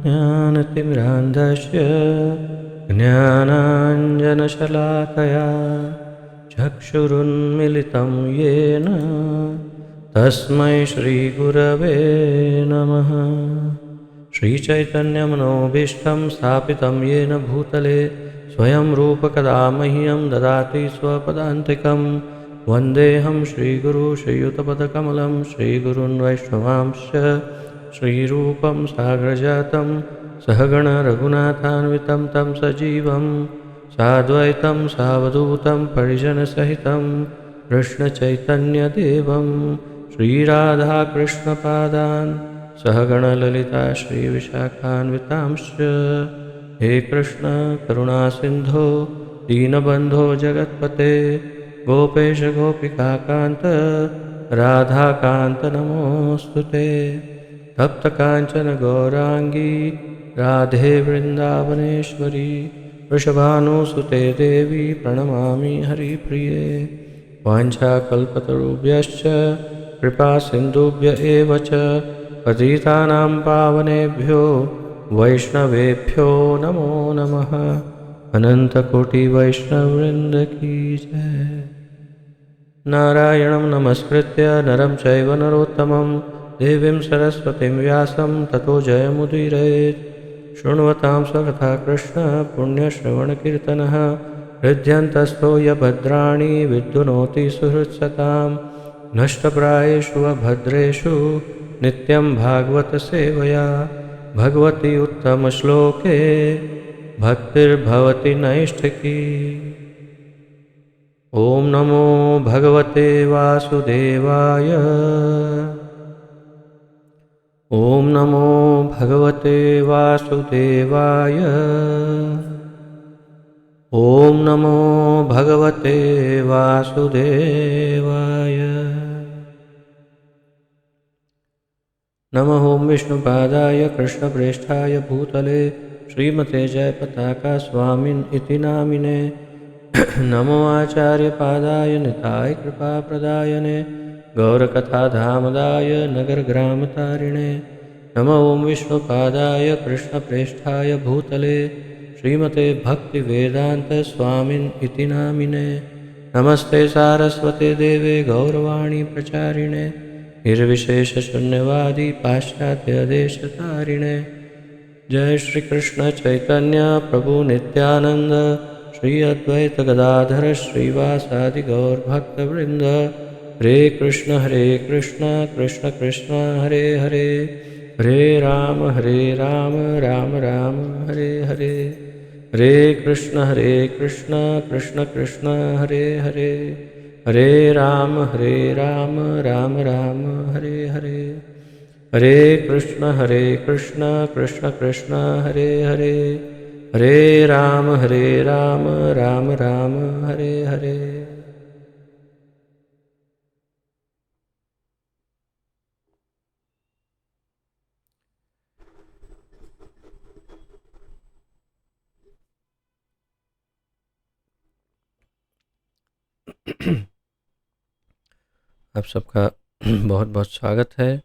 ज्ञानतिमिरान्धस्य ज्ञानाञ्जनशलाकया चक्षुरुन्मिलितं येन तस्मै श्रीगुरवे नमः। श्रीचैतन्यमनोभीष्टं स्थापितं येन भूतले स्वयं रूपकदा मह्यं ददाति स्वपदान्तिकं। वन्देऽहं श्रीगुरु श्रीयुतपदकमलं श्रीगुरून् वैष्णवांश्च श्रीरूपं साग्रजातं सहगण रघुनाथान्वितं तं सजीवं साद्वैतं सावधूतं परिजनसहितं कृष्णचैतन्यदेवं श्रीराधाकृष्णपादान् सहगणललिता श्रीविशाखान्वितांश्च। हे कृष्ण करुणासिन्धो दीनबन्धो जगत्पते गोपेश गोपिकान्त राधाकान्त नमोऽस्तु ते। तप्तकाञ्चन गौराङ्गी राधे वृन्दावनेश्वरी वृषभानुसुते देवी प्रणमामि हरिप्रिये। वाञ्छाकल्पतरुभ्यश्च कृपासिन्धुभ्य एव च पतितानां पावनेभ्यो वैष्णवेभ्यो नमो नमः। अनन्तकोटिवैष्णववृन्द की जय। नारायणं नमस्कृत्य नरं चैव नरोत्तमं देवीं सरस्वतीं व्यासं ततो जयमुदीरयेत्। शृण्वतां स्वकथा कृष्ण पुण्यश्रवणकीर्तनः हृद्यन्तस्थो यभद्राणि विद्युनोति सुहृत्सतां। नष्टप्रायेषु अभद्रेषु नित्यं भागवत सेवया भगवती उत्तमश्लोके भक्तिर्भवति नैष्ठिकी। ॐ नमो भगवते वासुदेवाय। ॐ नमो भगवते वासुदेवाय। ॐ नमो भगवते वासुदेवाय। नमः ॐ विष्णुपादाय कृष्णप्रेष्ठाय भूतले श्रीमते जयपताका स्वामिन् इति नामिने। नमो आचार्यपादाय निताय कृपाप्रदायने गौरकथाधामदाय नगरग्रामतारिणे। नमः ॐ विष्णुपादाय कृष्णप्रेष्ठाय भूतले श्रीमते भक्तिवेदान्तस्वामिन् इति नामिने। नमस्ते सारस्वते देवे गौरवाणी प्रचारिणे निर्विशेषशून्यवादी पाश्चात्यदेशतारिणे। जय श्री कृष्ण चैतन्य प्रभु नित्यानंद श्री अद्वैत गदाधर श्रीवासादि गौर भक्तवृंद। हरे कृष्ण कृष्ण कृष्ण हरे हरे हरे राम राम राम हरे हरे। हरे कृष्ण कृष्ण कृष्ण हरे हरे हरे राम राम राम हरे हरे। हरे कृष्ण कृष्ण कृष्ण हरे हरे हरे राम राम राम हरे हरे। आप सबका बहुत बहुत स्वागत है।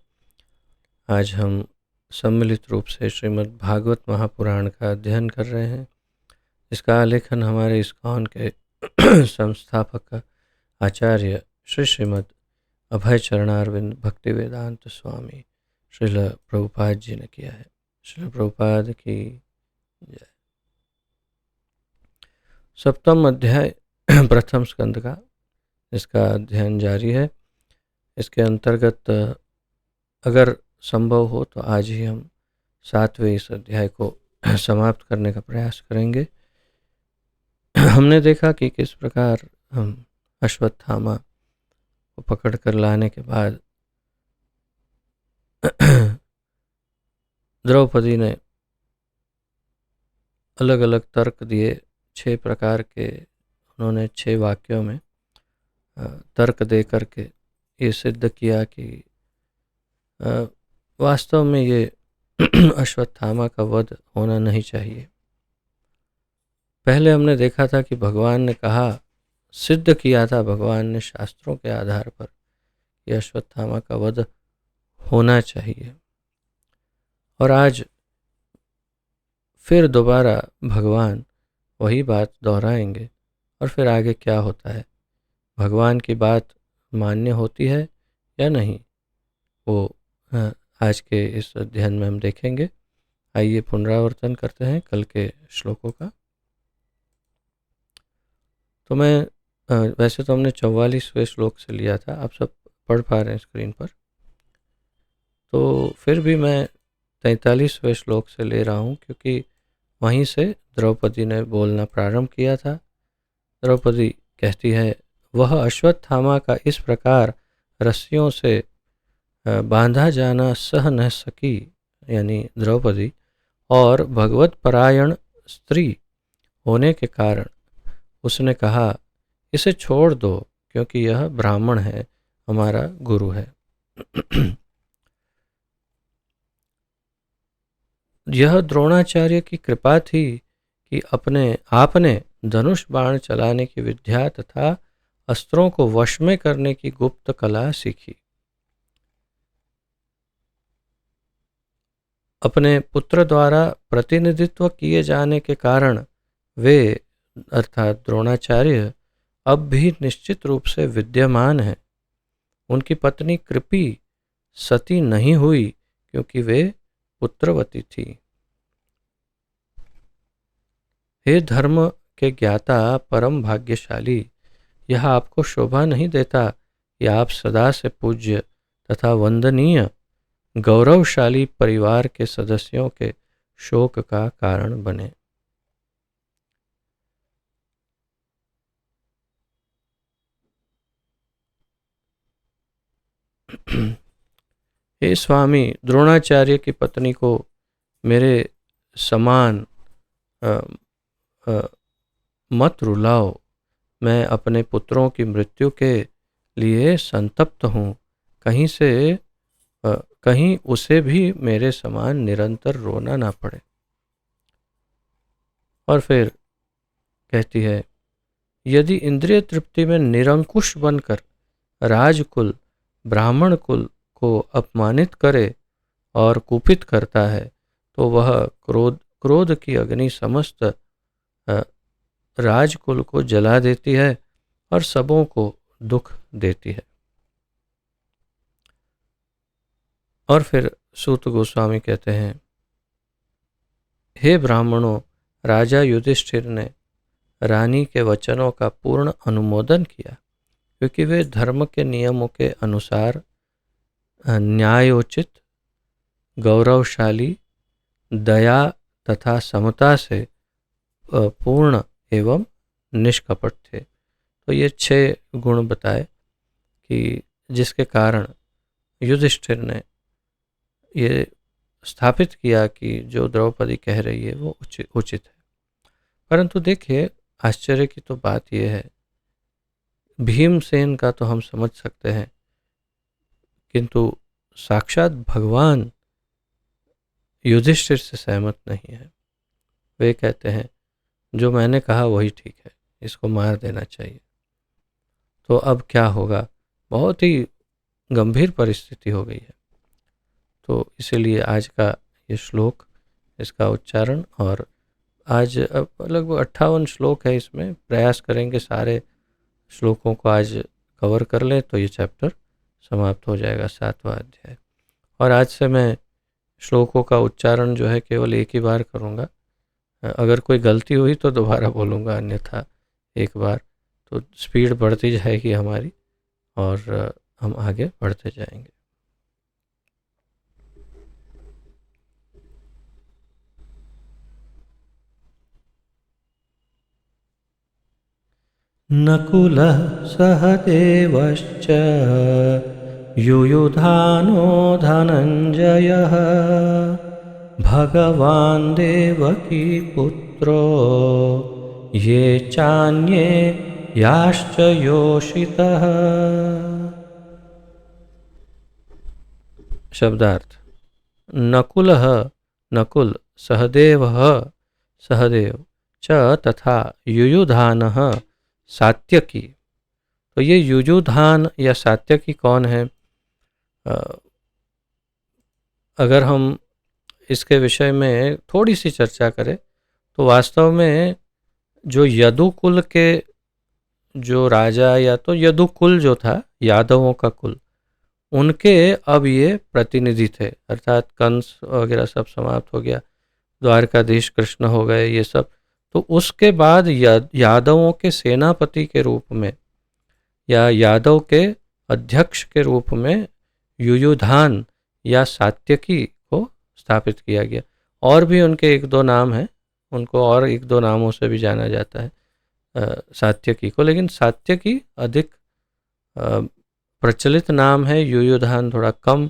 आज हम सम्मिलित रूप से श्रीमद् भागवत महापुराण का अध्ययन कर रहे हैं। इसका आलेखन हमारे इस्कॉन के संस्थापक आचार्य श्रीमद् अभय चरणारविंद भक्तिवेदांत स्वामी श्रील प्रभुपाद जी ने किया है। श्रील प्रभुपाद की जय। सप्तम अध्याय प्रथम स्कंद का इसका अध्ययन जारी है। इसके अंतर्गत अगर संभव हो तो आज ही हम 7वें इस अध्याय को समाप्त करने का प्रयास करेंगे। हमने देखा कि किस प्रकार हम अश्वत्थामा को पकड़ कर लाने के बाद द्रौपदी ने अलग अलग तर्क दिए। 6 प्रकार के उन्होंने 6 वाक्यों में तर्क दे करके ये सिद्ध किया कि वास्तव में ये अश्वत्थामा का वध होना नहीं चाहिए। पहले हमने देखा था कि भगवान ने कहा, सिद्ध किया था भगवान ने शास्त्रों के आधार पर कि अश्वत्थामा का वध होना चाहिए। और आज फिर दोबारा भगवान वही बात दोहराएंगे और फिर आगे क्या होता है, भगवान की बात मान्य होती है या नहीं, वो आज के इस अध्ययन में हम देखेंगे। आइए पुनरावर्तन करते हैं कल के श्लोकों का। तो मैं वैसे तो हमने 44वें श्लोक से लिया था, आप सब पढ़ पा रहे हैं स्क्रीन पर, तो फिर भी मैं 43वें श्लोक से ले रहा हूँ क्योंकि वहीं से द्रौपदी ने बोलना प्रारंभ किया था। द्रौपदी कहती है, वह अश्वत्थामा का इस प्रकार रस्सियों से बांधा जाना सह न सकी, यानी द्रौपदी, और भगवत परायण स्त्री होने के कारण उसने कहा, इसे छोड़ दो क्योंकि यह ब्राह्मण है, हमारा गुरु है। यह द्रोणाचार्य की कृपा थी कि आपने धनुष बाण चलाने की विद्या तथा अस्त्रों को वश में करने की गुप्त कला सीखी। अपने पुत्र द्वारा प्रतिनिधित्व किए जाने के कारण वे अर्थात द्रोणाचार्य अब भी निश्चित रूप से विद्यमान हैं। उनकी पत्नी कृपी सती नहीं हुई क्योंकि वे पुत्रवती थी। हे धर्म के ज्ञाता परम भाग्यशाली, यह आपको शोभा नहीं देता कि आप सदा से पूज्य तथा वंदनीय गौरवशाली परिवार के सदस्यों के शोक का कारण बने। हे स्वामी, द्रोणाचार्य की पत्नी को मेरे समान मत रुलाओ। मैं अपने पुत्रों की मृत्यु के लिए संतप्त हूँ। कहीं उसे भी मेरे समान निरंतर रोना ना पड़े। और फिर कहती है, यदि इंद्रिय तृप्ति में निरंकुश बनकर राजकुल ब्राह्मण कुल को अपमानित करे और कुपित करता है तो वह क्रोध की अग्नि समस्त राजकुल को जला देती है और सबों को दुख देती है। और फिर सूत गोस्वामी कहते हैं, हे ब्राह्मणों, राजा युधिष्ठिर ने रानी के वचनों का पूर्ण अनुमोदन किया क्योंकि वे धर्म के नियमों के अनुसार न्यायोचित, गौरवशाली, दया तथा समता से पूर्ण एवं निष्कपट थे। तो ये 6 गुण बताए कि जिसके कारण युधिष्ठिर ने ये स्थापित किया कि जो द्रौपदी कह रही है वो उचित है। परंतु देखिए, आश्चर्य की तो बात यह है, भीमसेन का तो हम समझ सकते हैं, किंतु साक्षात भगवान युधिष्ठिर से सहमत नहीं है। वे कहते हैं, जो मैंने कहा वही ठीक है, इसको मार देना चाहिए। तो अब क्या होगा, बहुत ही गंभीर परिस्थिति हो गई है। तो इसीलिए आज का ये श्लोक, इसका उच्चारण, और आज लगभग 58 श्लोक है, इसमें प्रयास करेंगे सारे श्लोकों को आज कवर कर लें तो ये चैप्टर समाप्त हो जाएगा, 7वां अध्याय। और आज से मैं श्लोकों का उच्चारण जो है केवल एक ही बार करूँगा। अगर कोई गलती हुई तो दोबारा बोलूँगा, अन्यथा एक बार, तो स्पीड बढ़ती जाएगी हमारी और हम आगे बढ़ते जाएंगे। नकुलः सहदेवश्च युयुधानो धनञ्जयः भगवान् देवकी पुत्रो ये चान्ये याश्च योषितः। शब्दार्थ, नकुलः नकुल, सहदेवः सहदेव, च तथा युयुधानः सात्यकी। तो ये युयुधान या सात्यकी कौन है? अगर हम इसके विषय में थोड़ी सी चर्चा करें तो वास्तव में जो यदुकुल के जो राजा, या तो यदुकुल जो था यादवों का कुल, उनके अब ये प्रतिनिधि थे, अर्थात कंस वगैरह सब समाप्त हो गया, द्वारकाधीश कृष्ण हो गए ये सब। तो उसके बाद यादवों के सेनापति के रूप में या यादव के अध्यक्ष के रूप में युयुधान या सात्यकी को स्थापित किया गया। और भी उनके एक दो नाम हैं, उनको और एक दो नामों से भी जाना जाता है सात्यकी को, लेकिन सात्यकी अधिक प्रचलित नाम है, युयुधान थोड़ा कम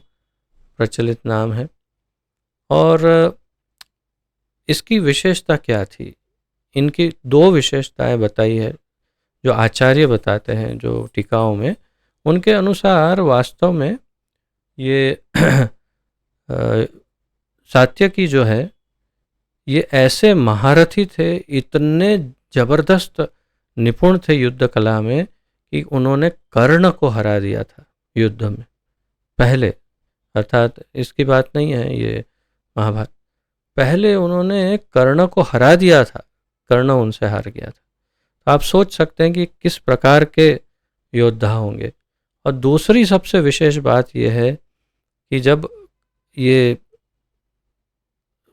प्रचलित नाम है। और इसकी विशेषता क्या थी? इनकी दो विशेषताएं बताई है जो आचार्य बताते हैं, जो टीकाओं में। उनके अनुसार वास्तव में ये सात्यकी जो है ये ऐसे महारथी थे, इतने जबरदस्त निपुण थे युद्ध कला में कि उन्होंने कर्ण को हरा दिया था युद्ध में पहले, अर्थात इसकी बात नहीं है ये महाभारत, पहले उन्होंने कर्ण को हरा दिया था, कर्ण उनसे हार गया था। तो आप सोच सकते हैं कि किस प्रकार के योद्धा होंगे। और दूसरी सबसे विशेष बात यह है कि जब ये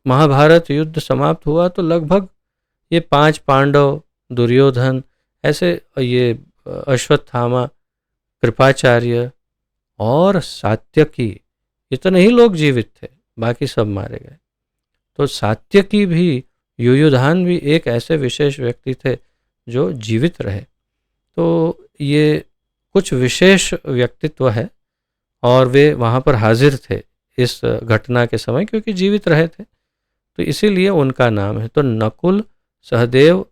महाभारत युद्ध समाप्त हुआ तो लगभग ये 5 पांडव, दुर्योधन, ऐसे ये अश्वत्थामा, कृपाचार्य और सात्यकी, इतने ही लोग जीवित थे, बाकी सब मारे गए। तो सात्यकी भी, युयुधान भी एक ऐसे विशेष व्यक्ति थे जो जीवित रहे। तो ये कुछ विशेष व्यक्तित्व है और वे वहाँ पर हाजिर थे इस घटना के समय, क्योंकि जीवित रहे थे, तो इसीलिए उनका नाम है। तो नकुल, सहदेव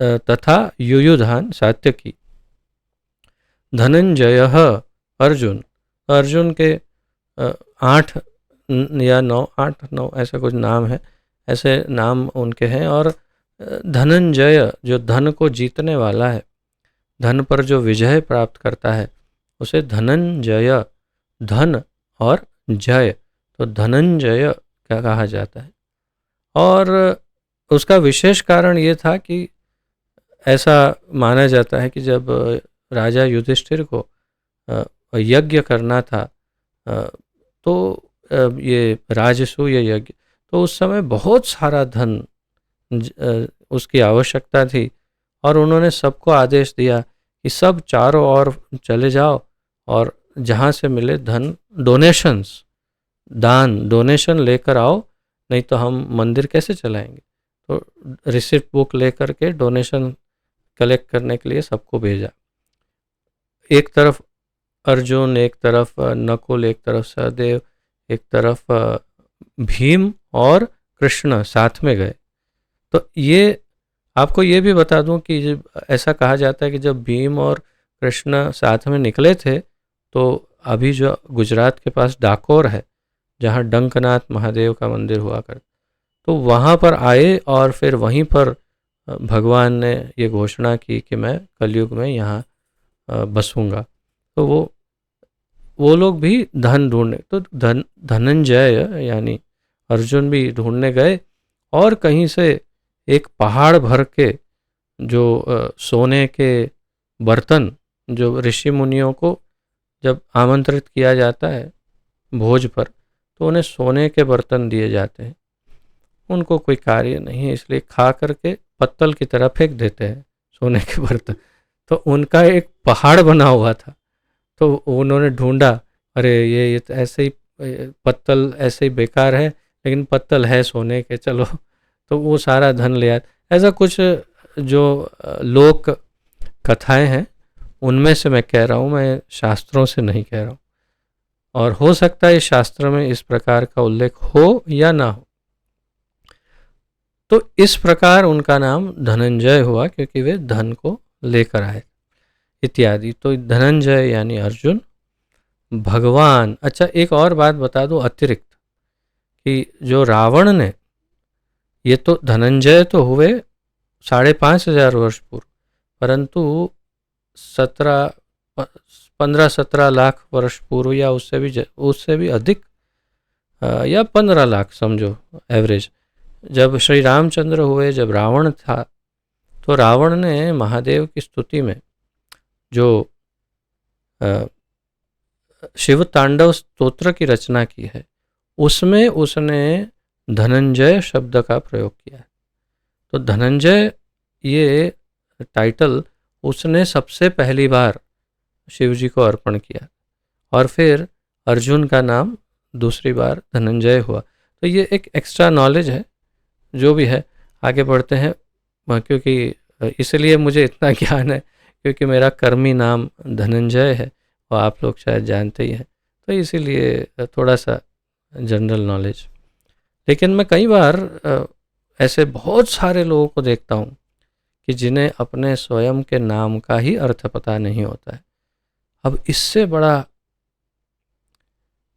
तथा युयुधान, सात्यकी, धनंजय, अर्जुन, अर्जुन के 8 या 9 ऐसा कुछ नाम है, ऐसे नाम उनके हैं। और धनंजय जो धन को जीतने वाला है, धन पर जो विजय प्राप्त करता है, उसे धनंजय, धन और जय, तो धनंजय क्या कहा जाता है। और उसका विशेष कारण ये था कि ऐसा माना जाता है कि जब राजा युधिष्ठिर को यज्ञ करना था, तो ये राजसूय यज्ञ, तो उस समय बहुत सारा धन उसकी आवश्यकता थी। और उन्होंने सबको आदेश दिया कि सब चारों ओर चले जाओ और जहाँ से मिले धन, डोनेशंस, दान, डोनेशन लेकर आओ, नहीं तो हम मंदिर कैसे चलाएंगे। तो रिसिप्ट बुक लेकर के डोनेशन कलेक्ट करने के लिए सबको भेजा। एक तरफ अर्जुन, एक तरफ नकुल, एक तरफ सहदेव, एक तरफ भीम और कृष्ण साथ में गए। तो ये आपको ये भी बता दूं कि ऐसा कहा जाता है कि जब भीम और कृष्ण साथ में निकले थे, तो अभी जो गुजरात के पास डाकोर है, जहाँ डंकनाथ महादेव का मंदिर हुआ करता, तो वहाँ पर आए और फिर वहीं पर भगवान ने ये घोषणा की कि मैं कलयुग में यहाँ बसूंगा। तो वो लोग भी धन ढूंढने, तो धनंजय यानी अर्जुन भी ढूंढने गए, और कहीं से एक पहाड़ भर के जो सोने के बर्तन, जो ऋषि मुनियों को जब आमंत्रित किया जाता है भोज पर, तो उन्हें सोने के बर्तन दिए जाते हैं। उनको कोई कार्य नहीं है, इसलिए खा करके पत्तल की तरह फेंक देते हैं सोने के बर्तन। तो उनका एक पहाड़ बना हुआ था, तो उन्होंने ढूंढा, अरे ये तो ऐसे ही पत्तल ऐसे ही बेकार है, लेकिन पत्तल है सोने के, चलो, तो वो सारा धन ले आए। ऐसा कुछ जो लोक कथाएं हैं उनमें से मैं कह रहा हूँ, मैं शास्त्रों से नहीं कह रहा हूँ। और हो सकता है इस शास्त्र में इस प्रकार का उल्लेख हो या ना हो। तो इस प्रकार उनका नाम धनंजय हुआ, क्योंकि वे धन को लेकर आए इत्यादि। तो धनंजय यानी अर्जुन, भगवान। अच्छा, एक और बात बता दूं अतिरिक्त, कि जो रावण ने, ये तो धनंजय तो हुए 5,500 वर्ष पूर्व, परंतु 15-17 लाख वर्ष पूर्व या उससे भी अधिक या 15 लाख समझो एवरेज। जब श्री रामचंद्र हुए, जब रावण था, तो रावण ने महादेव की स्तुति में जो शिव तांडव स्तोत्र की रचना की है, उसमें उसने धनंजय शब्द का प्रयोग किया है। तो धनंजय ये टाइटल उसने सबसे पहली बार शिव जी को अर्पण किया, और फिर अर्जुन का नाम दूसरी बार धनंजय हुआ। तो ये एक एक्स्ट्रा नॉलेज है। जो भी है, आगे बढ़ते हैं, क्योंकि इसलिए मुझे इतना ज्ञान है क्योंकि मेरा कर्मी नाम धनंजय है, और आप लोग शायद जानते ही हैं, तो इसीलिए थोड़ा सा जनरल नॉलेज। लेकिन मैं कई बार ऐसे बहुत सारे लोगों को देखता हूँ कि जिन्हें अपने स्वयं के नाम का ही अर्थ पता नहीं होता है। अब इससे बड़ा,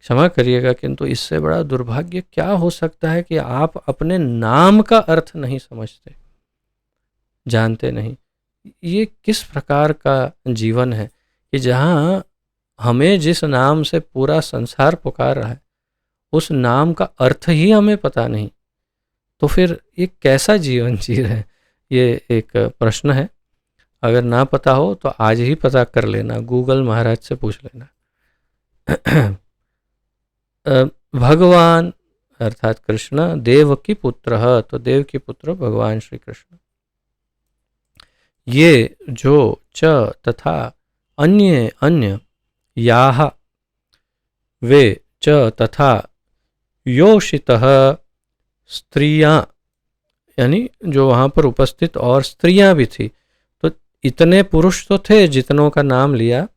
क्षमा करिएगा, किंतु इससे बड़ा दुर्भाग्य क्या हो सकता है कि आप अपने नाम का अर्थ नहीं समझते, जानते नहीं। ये किस प्रकार का जीवन है कि जहाँ हमें जिस नाम से पूरा संसार पुकार रहा है, उस नाम का अर्थ ही हमें पता नहीं, तो फिर ये कैसा जीवन जी रहे हैं? ये एक प्रश्न है। अगर ना पता हो तो आज ही पता कर लेना, गूगल महाराज से पूछ लेना। भगवान अर्थात कृष्ण देव की पुत्र, तो देव की पुत्र भगवान श्री कृष्ण, ये जो च तथा अन्य अन्य याह वे च तथा योषितः स्त्रियां, यानी जो वहाँ पर उपस्थित और स्त्रियां भी थी, तो इतने पुरुष तो थे जितनों का नाम लिया,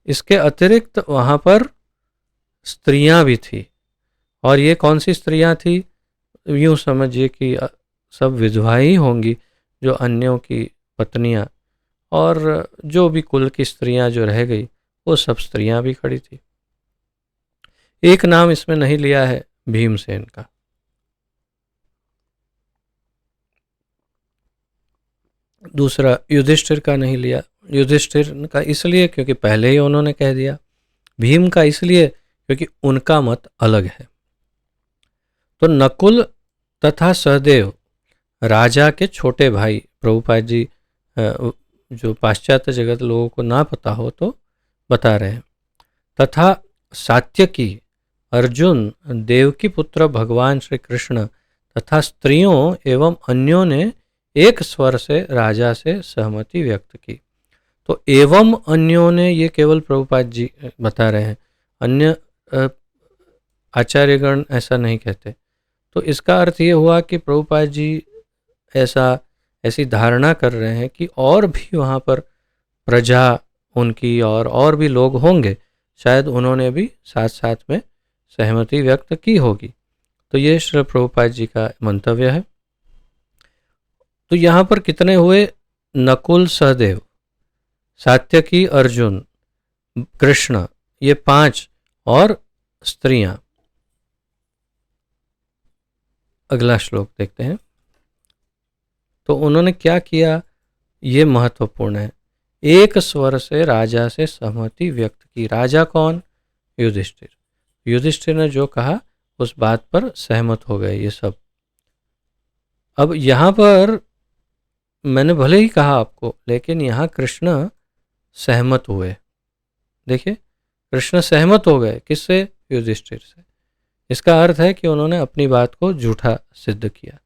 इसके अतिरिक्त वहाँ पर स्त्रियां भी थी। और ये कौन सी स्त्रियां थी? यूँ समझिए कि सब विधवा ही होंगी, जो अन्यों की पत्नियां, और जो भी कुल की स्त्रियां जो रह गई, वो सब स्त्रियां भी खड़ी थी। एक नाम इसमें नहीं लिया है भीमसेन का। दूसरा युधिष्ठिर का नहीं लिया। युधिष्ठिर का इसलिए क्योंकि पहले ही उन्होंने कह दिया। भीम का इसलिए क्योंकि उनका मत अलग है। तो नकुल तथा सहदेव राजा के छोटे भाई, प्रभुपाद जी जो पाश्चात्य जगत लोगों को ना पता हो तो बता रहे हैं। तथा सात्यकी अर्जुन देवकी पुत्र भगवान श्री कृष्ण तथा स्त्रियों एवं अन्यों ने एक स्वर से राजा से सहमति व्यक्त की। तो एवं अन्यों ने, ये केवल प्रभुपाद जी बता रहे हैं, अन्य आचार्यगण ऐसा नहीं कहते। तो इसका अर्थ ये हुआ कि प्रभुपाद जी ऐसी धारणा कर रहे हैं कि और भी वहाँ पर प्रजा उनकी और भी लोग होंगे, शायद उन्होंने भी साथ साथ में सहमति व्यक्त की होगी। तो ये श्री प्रभुपाद जी का मंतव्य है। तो यहाँ पर कितने हुए? नकुल सहदेव, सात्यकी अर्जुन, कृष्ण, ये 5 और स्त्रियां। अगला श्लोक देखते हैं। तो उन्होंने क्या किया, ये महत्वपूर्ण है। एक स्वर से राजा से सहमति व्यक्त की। राजा कौन? युधिष्ठिर। युधिष्ठिर ने जो कहा उस बात पर सहमत हो गए ये सब। अब यहाँ पर मैंने भले ही कहा आपको, लेकिन यहाँ कृष्ण सहमत हुए। देखिए, कृष्ण सहमत हो गए। किससे? युधिष्ठिर से। इसका अर्थ है कि उन्होंने अपनी बात को झूठा सिद्ध किया।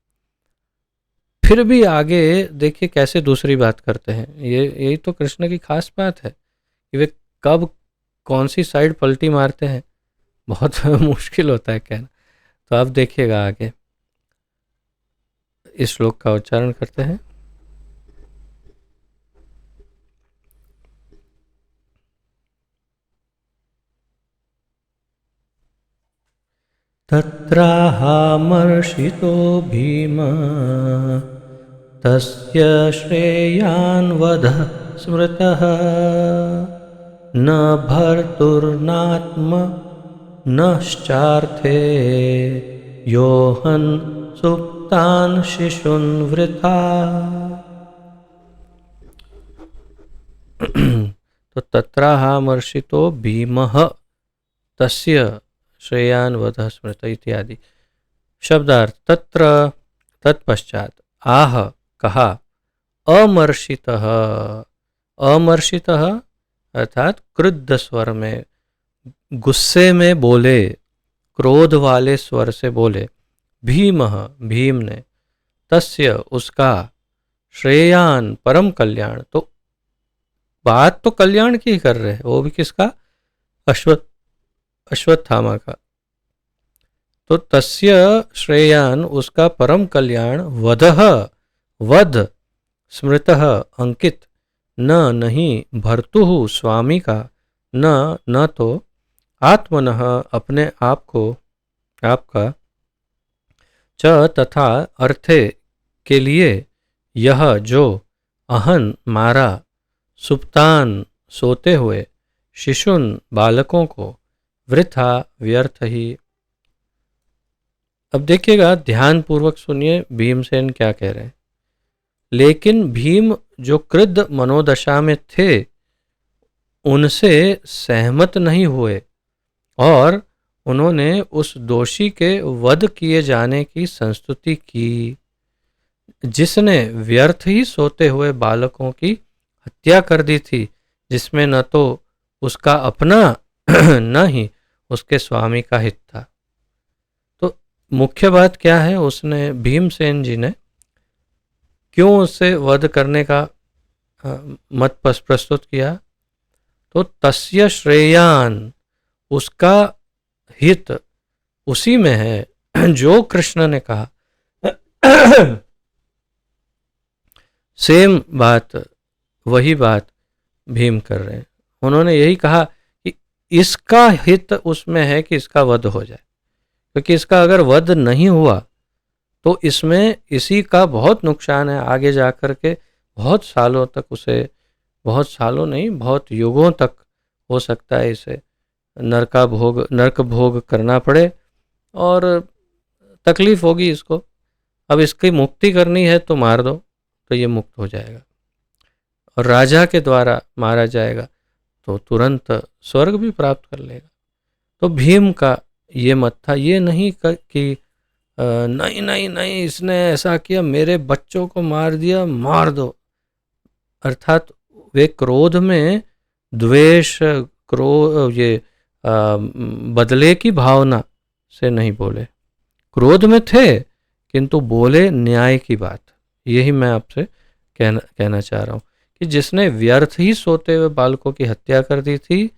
फिर भी आगे देखिए कैसे दूसरी बात करते हैं। यही तो कृष्ण की खास बात है कि वे कब कौन सी साइड पलटी मारते हैं, बहुत मुश्किल होता है कहना। तो आप देखिएगा आगे। इस श्लोक का उच्चारण करते हैं। तत्राहामर्षितो भीम तस्य श्रेयान्वधः स्मृतः न भर्तुर्नात्म नश्चार्थे योहन् सुप्तान् शिशून् वृथा। तो तत्राहामर्षितो भीमः तस्य श्रेयान वध स्मृत इत्यादि। शब्दार्थ तत्र तत्पश्चात आह कहा अमर्षितः, अमर्षितः अर्थात क्रुद्ध स्वर में, गुस्से में बोले, क्रोध वाले स्वर से बोले, भीमः भीम ने, तस्य उसका, श्रेयान परम कल्याण, तो बात तो कल्याण की ही कर रहे हैं, वो भी किसका, अश्वत्थामा का। तो तस्य श्रेयान उसका परम कल्याण, वधः वध, स्मृतः अंकित, न नहीं, भर्तुः स्वामी का, न तो, आत्मनः अपने आप को, आपका, च तथा अर्थे के लिए, यह जो, अहन मारा, सुप्तान सोते हुए, शिशुन बालकों को, वृथा व्यर्थ ही। अब देखिएगा, ध्यान पूर्वक सुनिए भीमसेन क्या कह रहे हैं। लेकिन भीम जो क्रुद्ध मनोदशा में थे उनसे सहमत नहीं हुए और उन्होंने उस दोषी के वध किए जाने की संस्तुति की जिसने व्यर्थ ही सोते हुए बालकों की हत्या कर दी थी, जिसमें न तो उसका अपना न ही उसके स्वामी का हित था। तो मुख्य बात क्या है, उसने भीमसेन जी ने क्यों उससे वध करने का मत प्रस्तुत किया, तो तस्य श्रेयान, उसका हित उसी में है जो कृष्ण ने कहा। सेम बात, वही बात भीम कर रहे हैं। उन्होंने यही कहा कि इसका हित उसमें है कि इसका वध हो जाए, क्योंकि इसका अगर वध नहीं हुआ तो इसमें इसी का बहुत नुकसान है। आगे जाकर के बहुत सालों तक उसे, बहुत सालों नहीं, बहुत युगों तक हो सकता है इसे नरक भोग करना पड़े और तकलीफ होगी इसको। अब इसकी मुक्ति करनी है तो मार दो, तो ये मुक्त हो जाएगा, और राजा के द्वारा मारा जाएगा तो तुरंत स्वर्ग भी प्राप्त कर लेगा। तो भीम का ये मत था, ये नहीं कि नहीं नहीं नहीं इसने ऐसा किया, मेरे बच्चों को मार दिया, मार दो। अर्थात वे क्रोध में द्वेष, क्रोध, ये बदले की भावना से नहीं बोले, क्रोध में थे किंतु बोले न्याय की बात। यही मैं आपसे कहना चाह रहा हूँ कि जिसने व्यर्थ ही सोते हुए बालकों की हत्या कर दी थी,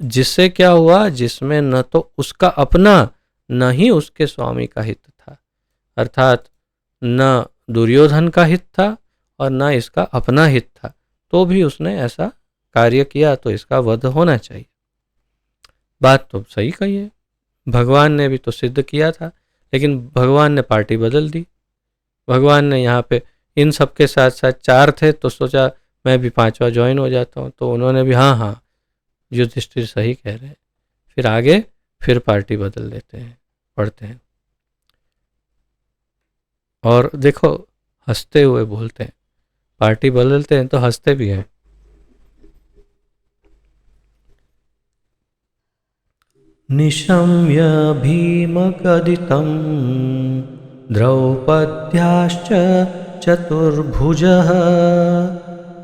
जिससे क्या हुआ, जिसमें न तो उसका अपना न ही उसके स्वामी का हित था, अर्थात न दुर्योधन का हित था और न इसका अपना हित था, तो भी उसने ऐसा कार्य किया, तो इसका वध होना चाहिए। बात तो सही कही है, भगवान ने भी तो सिद्ध किया था, लेकिन भगवान ने पार्टी बदल दी। भगवान ने यहाँ पे इन सबके साथ साथ 4 थे तो सोचा मैं भी 5वां ज्वाइन हो जाता हूँ, तो उन्होंने भी हाँ युधिष्ठिर सही कह रहे हैं, फिर आगे फिर पार्टी बदल देते हैं, पढ़ते हैं और देखो हंसते हुए बोलते हैं, पार्टी बदलते हैं तो हंसते भी हैं। निशम्य भीमकदितं द्रौपद्याश्च चतुर्भुजः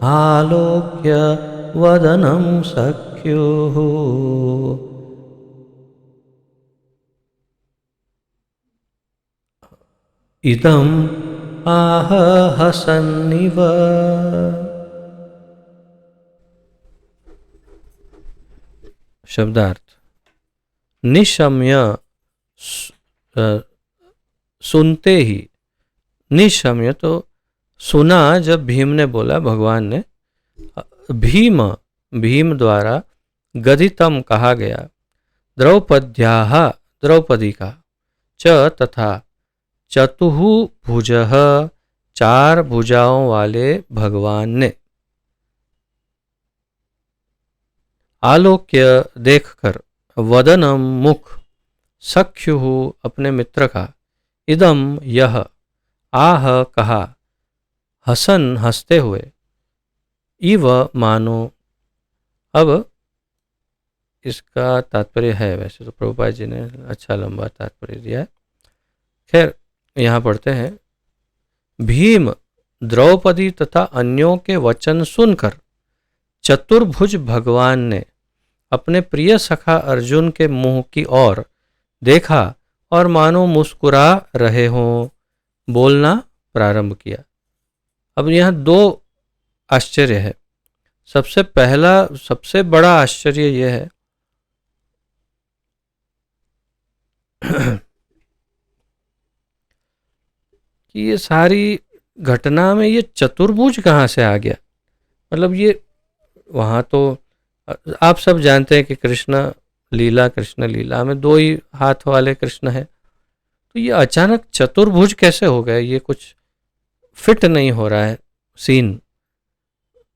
आलोक्य वदनं सख्युः इदम् आह हसन्निव। शब्दार्थ निशम्य, सुनते ही, निशम्य तो सुना जब भीम ने बोला, भगवान ने, भीम, भीम द्वारा, गदितम कहा गया, द्रौपद्याः, द्रौपदी का, च तथा, चतुः भुजः, 4 भुजाओं वाले भगवान ने, आलोक्य देखकर, वदनम मुख, सख्युः अपने मित्र का, इदम यह, आह कहा, हसन हंसते हुए, इव मानो। अब इसका तात्पर्य है, वैसे तो प्रभुपाद जी ने अच्छा लंबा तात्पर्य दिया है। खैर यहाँ पढ़ते हैं, भीम द्रौपदी तथा अन्यों के वचन सुनकर चतुर्भुज भगवान ने अपने प्रिय सखा अर्जुन के मुंह की ओर देखा और मानो मुस्कुरा रहे हों बोलना प्रारंभ किया। अब यहाँ दो आश्चर्य है। सबसे पहला, सबसे बड़ा आश्चर्य यह है कि ये सारी घटना में ये चतुर्भुज कहाँ से आ गया। मतलब ये वहाँ तो आप सब जानते हैं कि कृष्ण लीला में दो ही हाथ वाले कृष्ण है, तो ये अचानक चतुर्भुज कैसे हो गए, ये कुछ फिट नहीं हो रहा है सीन।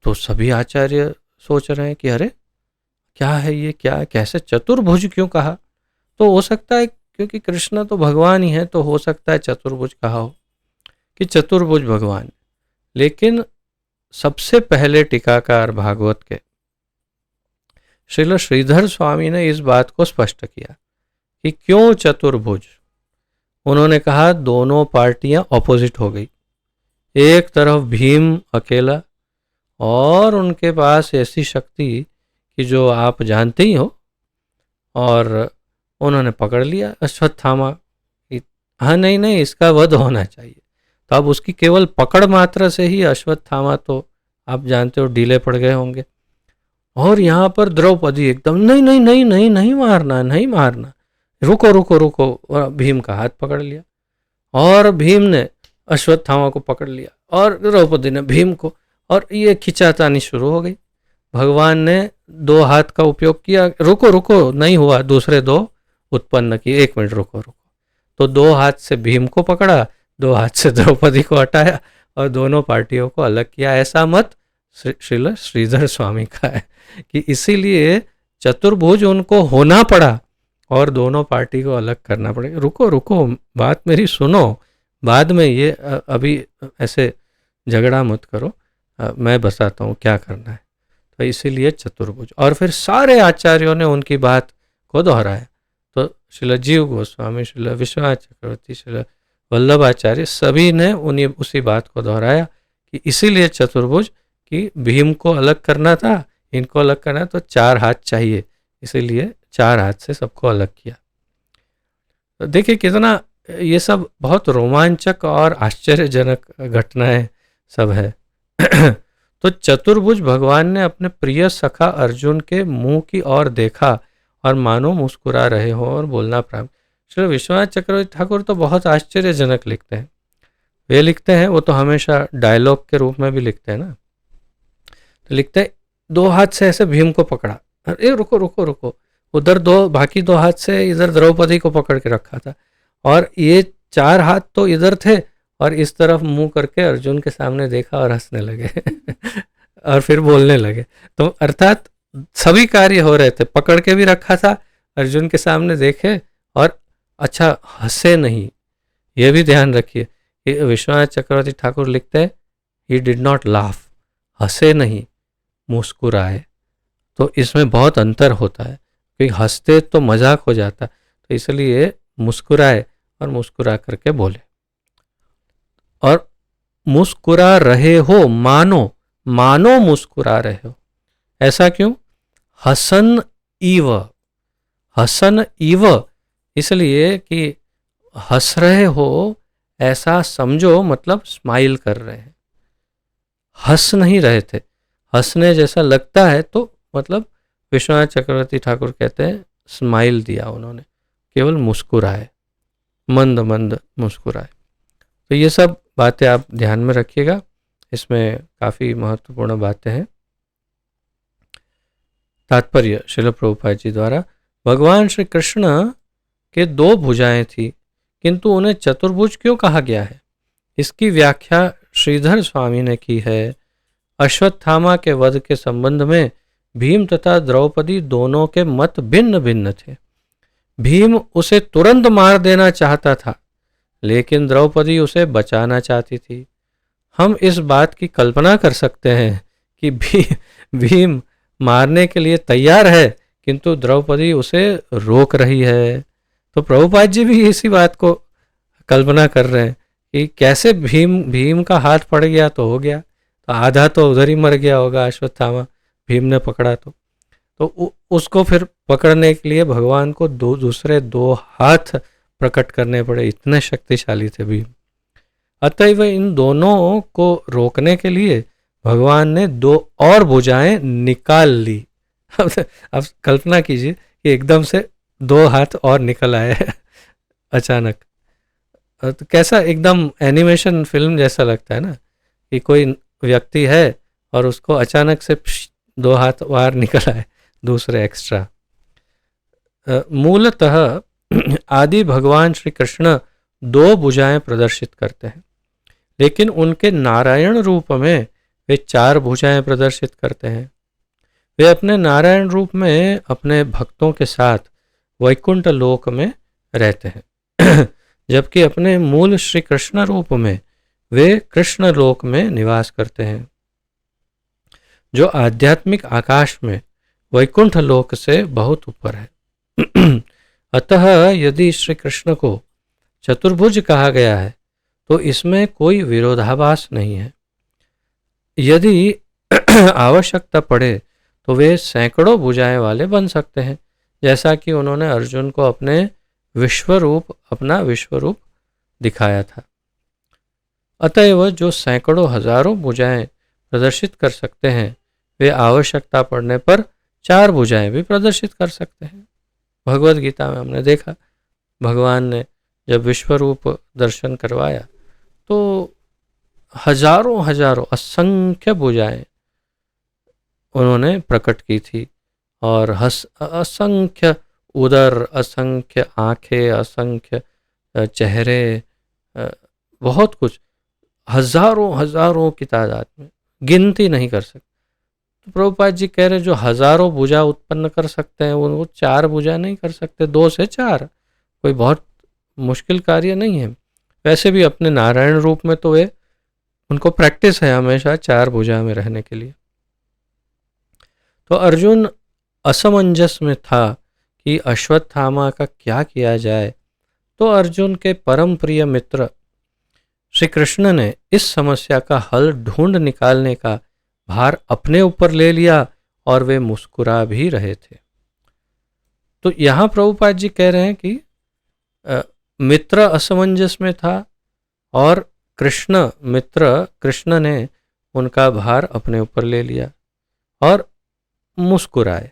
तो सभी आचार्य सोच रहे हैं कि अरे क्या है ये, क्या कैसे चतुर्भुज क्यों कहा। तो हो सकता है क्योंकि कृष्ण तो भगवान ही है, तो हो सकता है चतुर्भुज कहा हो कि चतुर्भुज भगवान। लेकिन सबसे पहले टीकाकार भागवत के श्रील श्रीधर स्वामी ने इस बात को स्पष्ट किया कि क्यों चतुर्भुज। उन्होंने कहा दोनों पार्टियां ऑपोजिट हो गई। एक तरफ भीम अकेला और उनके पास ऐसी शक्ति कि जो आप जानते ही हो, और उन्होंने पकड़ लिया अश्वत्थामा। हाँ नहीं इसका वध होना चाहिए। तो अब उसकी केवल पकड़ मात्र से ही अश्वत्थामा तो आप जानते हो ढीले पड़ गए होंगे। और यहाँ पर द्रौपदी एकदम नहीं मारना, रुको, और भीम का हाथ पकड़ लिया और भीम ने अश्वत्थामा को पकड़ लिया और द्रौपदी ने भीम को, और ये खिंचातानी शुरू हो गई। भगवान ने दो हाथ का उपयोग किया, रुको नहीं हुआ, दूसरे दो उत्पन्न किए, 1 मिनट रुको। तो दो हाथ से भीम को पकड़ा, दो हाथ से द्रौपदी को हटाया और दोनों पार्टियों को अलग किया। ऐसा मत श्रील श्रीधर स्वामी का है कि इसीलिए चतुर्भुज उनको होना पड़ा और दोनों पार्टी को अलग करना पड़ेगा। रुको बात मेरी सुनो, बाद में ये अभी ऐसे झगड़ा मत करो, मैं बताता हूँ क्या करना है। तो इसीलिए चतुर्भुज। और फिर सारे आचार्यों ने उनकी बात को दोहराया। तो श्रील जीव गोस्वामी, श्रील विश्वनाथ चक्रवर्ती, श्रील वल्लभाचार्य, सभी ने उन्हीं उसी बात को दोहराया कि इसीलिए चतुर्भुज कि भीम को अलग करना था, इनको अलग करना, तो 4 हाथ चाहिए, इसीलिए 4 हाथ से सबको अलग किया। तो देखिए कितना ये सब बहुत रोमांचक और आश्चर्यजनक घटनाएं सब है। तो चतुर्भुज भगवान ने अपने प्रिय सखा अर्जुन के मुंह की ओर देखा और मानो मुस्कुरा रहे हो और बोलना प्रारंभ। श्री विश्वनाथ चक्रवर्ती ठाकुर तो बहुत आश्चर्यजनक लिखते हैं। वे लिखते हैं, वो तो हमेशा डायलॉग के रूप में भी लिखते हैं ना। तो लिखते हैं, 2 हाथ से ऐसे भीम को पकड़ा, अरे रुको, उधर बाकी 2 हाथ से इधर द्रौपदी को पकड़ के रखा था, और ये 4 हाथ तो इधर थे, और इस तरफ मुंह करके अर्जुन के सामने देखा और हंसने लगे और फिर बोलने लगे। तो अर्थात सभी कार्य हो रहे थे, पकड़ के भी रखा था, अर्जुन के सामने देखे और अच्छा हंसे नहीं। ये भी ध्यान रखिए, विश्वनाथ चक्रवर्ती ठाकुर लिखते हैं, ही डिड नॉट लाफ, हंसे नहीं, मुस्कुराए। तो इसमें बहुत अंतर होता है, क्योंकि हंसते तो मजाक हो जाता, तो इसलिए मुस्कुराए और मुस्कुरा करके बोले। और मुस्कुरा रहे हो, मानो मुस्कुरा रहे हो। ऐसा क्यों? हसन इव, इसलिए कि हंस रहे हो ऐसा समझो, मतलब स्माइल कर रहे हैं, हंस नहीं रहे थे। हंसने जैसा लगता है तो मतलब विश्वनाथ चक्रवर्ती ठाकुर कहते हैं स्माइल दिया उन्होंने, केवल मुस्कुराए, मंद मुस्कुराए। तो ये सब बातें आप ध्यान में रखिएगा, इसमें काफ़ी महत्वपूर्ण बातें हैं। तात्पर्य श्रील प्रभुपाद जी द्वारा, भगवान श्री कृष्ण के 2 भुजाएं थी, किंतु उन्हें चतुर्भुज क्यों कहा गया है, इसकी व्याख्या श्रीधर स्वामी ने की है। अश्वत्थामा के वध के संबंध में भीम तथा द्रौपदी दोनों के मत भिन्न भिन्न थे। भीम उसे तुरंत मार देना चाहता था, लेकिन द्रौपदी उसे बचाना चाहती थी। हम इस बात की कल्पना कर सकते हैं कि भीम मारने के लिए तैयार है, किंतु द्रौपदी उसे रोक रही है। तो प्रभुपाद जी भी इसी बात को कल्पना कर रहे हैं कि कैसे भीम भीम का हाथ पड़ गया तो हो गया, तो आधा तो उधर ही मर गया होगा अश्वत्थामा, भीम ने पकड़ा तो उसको फिर पकड़ने के लिए भगवान को दूसरे दो हाथ प्रकट करने पड़े, इतने शक्तिशाली थे भीम। अतएव इन दोनों को रोकने के लिए भगवान ने दो और भुजाएं निकाल ली। अब कल्पना कीजिए कि एकदम से दो हाथ और निकल आए अचानक। तो कैसा एकदम एनिमेशन फिल्म जैसा लगता है ना, कि कोई व्यक्ति है और उसको अचानक से दो हाथ बाहर निकल आए दूसरे एक्स्ट्रा। मूलतः आदि भगवान श्री कृष्ण दो भुजाएं प्रदर्शित करते हैं, लेकिन उनके नारायण रूप में वे चार भुजाएं प्रदर्शित करते हैं। वे अपने नारायण रूप में अपने भक्तों के साथ वैकुंठ लोक में रहते हैं जबकि अपने मूल श्री कृष्ण रूप में वे कृष्ण लोक में निवास करते हैं, जो आध्यात्मिक आकाश में वैकुंठ लोक से बहुत ऊपर है। अतः यदि श्री कृष्ण को चतुर्भुज कहा गया है तो इसमें कोई विरोधाभास नहीं है। यदि आवश्यकता पड़े तो वे सैकड़ों भुजाएं वाले बन सकते हैं, जैसा कि उन्होंने अर्जुन को अपना विश्वरूप दिखाया था। अतएव जो सैकड़ों हजारों भुजाएं प्रदर्शित कर सकते हैं, वे आवश्यकता पड़ने पर चार भुजाएं भी प्रदर्शित कर सकते हैं। भगवद गीता में हमने देखा, भगवान ने जब विश्वरूप दर्शन करवाया तो हजारों हजारों असंख्य भुजाएं उन्होंने प्रकट की थी, और असंख्य उदर, असंख्य आंखें, असंख्य चेहरे, बहुत कुछ, हजारों हजारों की तादाद में, गिनती नहीं कर सकते। तो प्रभुपाद जी कह रहे जो हजारों भुजा उत्पन्न कर सकते हैं वो चार भुजा नहीं कर सकते, दो से चार कोई बहुत मुश्किल कार्य नहीं है। वैसे भी अपने नारायण रूप में तो वे, उनको प्रैक्टिस है हमेशा चार भुजा में रहने के लिए। तो अर्जुन असमंजस में था कि अश्वत्थामा का क्या किया जाए। तो अर्जुन के परम प्रिय मित्र श्री कृष्ण ने इस समस्या का हल ढूंढ निकालने का भार अपने ऊपर ले लिया, और वे मुस्कुरा भी रहे थे। तो यहाँ प्रभुपाद जी कह रहे हैं कि मित्र असमंजस में था और कृष्ण ने उनका भार अपने ऊपर ले लिया और मुस्कुराए।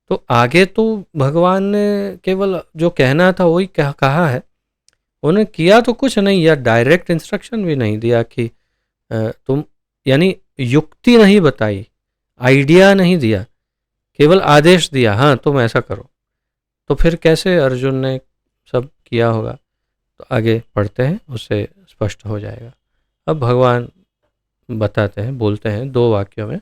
तो आगे तो भगवान ने केवल जो कहना था वही कहा है, उन्हें किया तो कुछ नहीं, या डायरेक्ट इंस्ट्रक्शन भी नहीं दिया कि तुम, यानी युक्ति नहीं बताई, आइडिया नहीं दिया, केवल आदेश दिया, हाँ तुम ऐसा करो। तो फिर कैसे अर्जुन ने सब किया होगा, तो आगे पढ़ते हैं, उससे स्पष्ट हो जाएगा। अब भगवान बताते हैं, बोलते हैं दो वाक्यों में।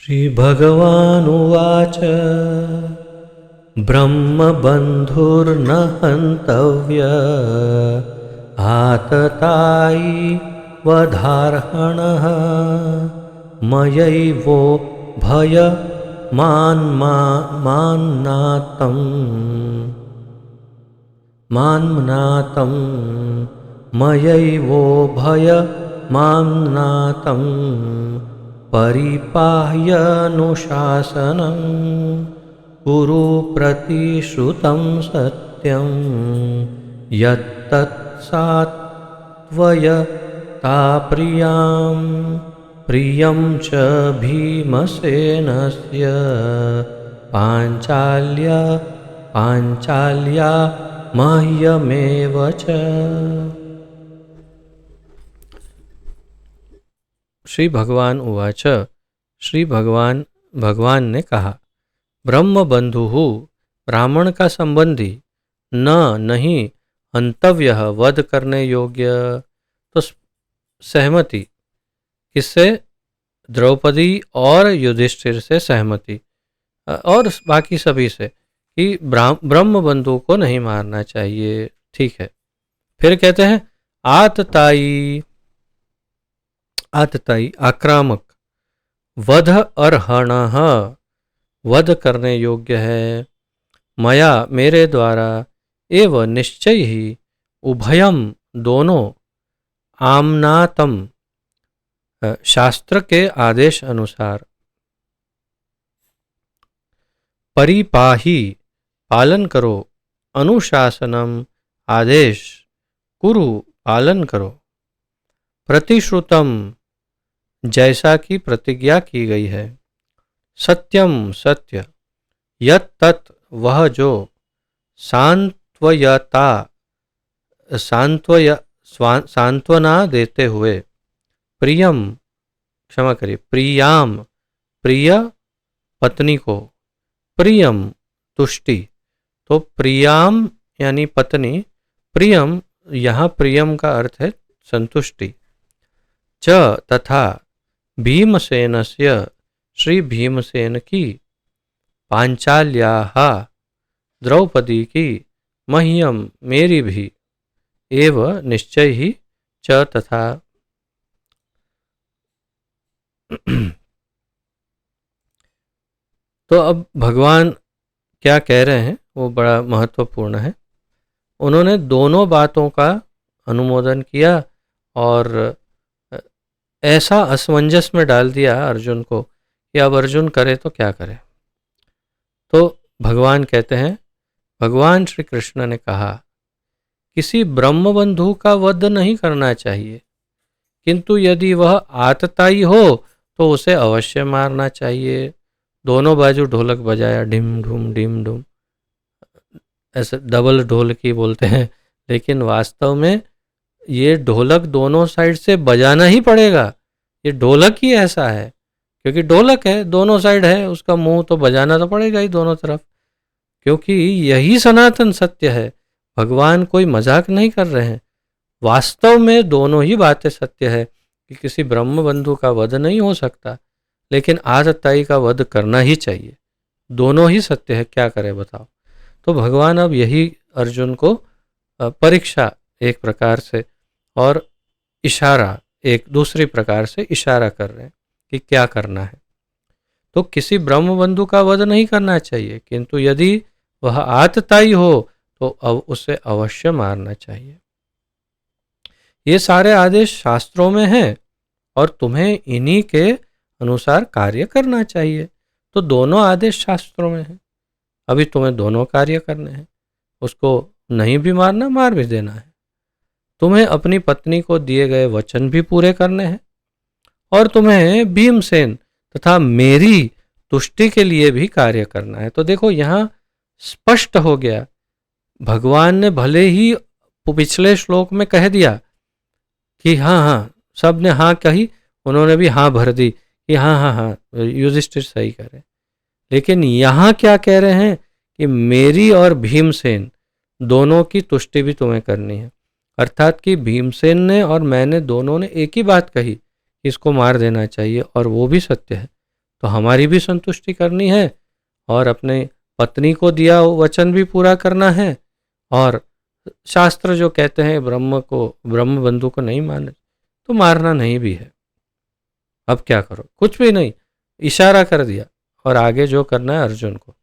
श्रीभगवानुवाच ब्रह्मबन्धुर्न हन्तव्य आततायी वधार्हणः मयैवो मान्नातं मयैवो भयमान्नातं परिपाह्यनुशासनं कुरु प्रतिश्रुतं सत्यं यत्तत्सात्वयता प्रियं च भीमसेनस्य पाञ्चाल्या मह्यमेव च। श्री भगवान उवाच, श्री भगवान ने कहा, ब्रह्म बंधु ब्राह्मण का संबंधी, नहीं हंतव्य वध करने योग्य। तो सहमति किससे? द्रौपदी और युधिष्ठिर से सहमति और बाकी सभी से कि ब्रह्मबंधु को नहीं मारना चाहिए। ठीक है। फिर कहते हैं आतताई, आतताई आक्रामक, वध अर्हणः, वध करने योग्य है, मया मेरे द्वारा, एव निश्चय ही, उभयम दोनों, आमनातम शास्त्र के आदेश अनुसार, परिपाही पालन करो, अनुशासनम आदेश कुरु पालन करो, प्रतिश्रुतम जैसा कि प्रतिज्ञा की गई है, सत्यम सत्य, यत तत् वह जो, सांत्वयता सांत्वना देते हुए, प्रियम क्षमा करिए प्रियाम प्रिय पत्नी को, प्रियम तुष्टि, तो प्रियाम यानी पत्नी, प्रियम यहाँ प्रियम का अर्थ है संतुष्टि, च तथा भीमसेनस्य श्री भीमसेन की, पांचाल्याः द्रौपदी की, मह्यम मेरी भी, एव निश्चय ही, च तथा। तो अब भगवान क्या कह रहे हैं वो बड़ा महत्वपूर्ण है। उन्होंने दोनों बातों का अनुमोदन किया और ऐसा असमंजस में डाल दिया अर्जुन को कि अब अर्जुन करे तो क्या करे। तो भगवान कहते हैं, भगवान श्री कृष्ण ने कहा किसी ब्रह्मबंधु का वध नहीं करना चाहिए, किंतु यदि वह आतताई हो तो उसे अवश्य मारना चाहिए। दोनों बाजू ढोलक बजाया, ढिम ढूम ढिम ढूम, ऐसे डबल ढोलकी बोलते हैं, लेकिन वास्तव में ये ढोलक दोनों साइड से बजाना ही पड़ेगा। ये ढोलक ही ऐसा है, क्योंकि ढोलक है, दोनों साइड है, उसका मुंह तो बजाना तो पड़ेगा ही दोनों तरफ, क्योंकि यही सनातन सत्य है। भगवान कोई मजाक नहीं कर रहे हैं, वास्तव में दोनों ही बातें सत्य है कि किसी ब्रह्मबंधु का वध नहीं हो सकता, लेकिन आतताई का वध करना ही चाहिए। दोनों ही सत्य है, क्या करें बताओ। तो भगवान अब यही अर्जुन को परीक्षा एक प्रकार से और इशारा एक दूसरी प्रकार से इशारा कर रहे हैं कि क्या करना है। तो किसी ब्रह्मबंधु का वध नहीं करना चाहिए, किंतु यदि वह आतताई हो तो उसे अवश्य मारना चाहिए। ये सारे आदेश शास्त्रों में हैं और तुम्हें इन्हीं के अनुसार कार्य करना चाहिए। तो दोनों आदेश शास्त्रों में हैं, अभी तुम्हें दोनों कार्य करने हैं। उसको नहीं भी मारना, मार भी देना है। तुम्हें अपनी पत्नी को दिए गए वचन भी पूरे करने हैं और तुम्हें भीमसेन तथा मेरी तुष्टि के लिए भी कार्य करना है। तो देखो यहाँ स्पष्ट हो गया, भगवान ने भले ही पिछले श्लोक में कह दिया कि हाँ हाँ, सब ने हाँ कही, उन्होंने भी हाँ भर दी कि हाँ हाँ हाँ युधिष्ठिर सही करे, लेकिन यहाँ क्या कह रहे हैं कि मेरी और भीमसेन दोनों की तुष्टि भी तुम्हें करनी है। अर्थात कि भीमसेन ने और मैंने दोनों ने एक ही बात कही, इसको मार देना चाहिए, और वो भी सत्य है। तो हमारी भी संतुष्टि करनी है और अपने पत्नी को दिया वचन भी पूरा करना है, और शास्त्र जो कहते हैं ब्रह्मबंधु को नहीं मारना, तो मारना नहीं भी है। अब क्या करो, कुछ भी नहीं, इशारा कर दिया और आगे जो करना है अर्जुन को।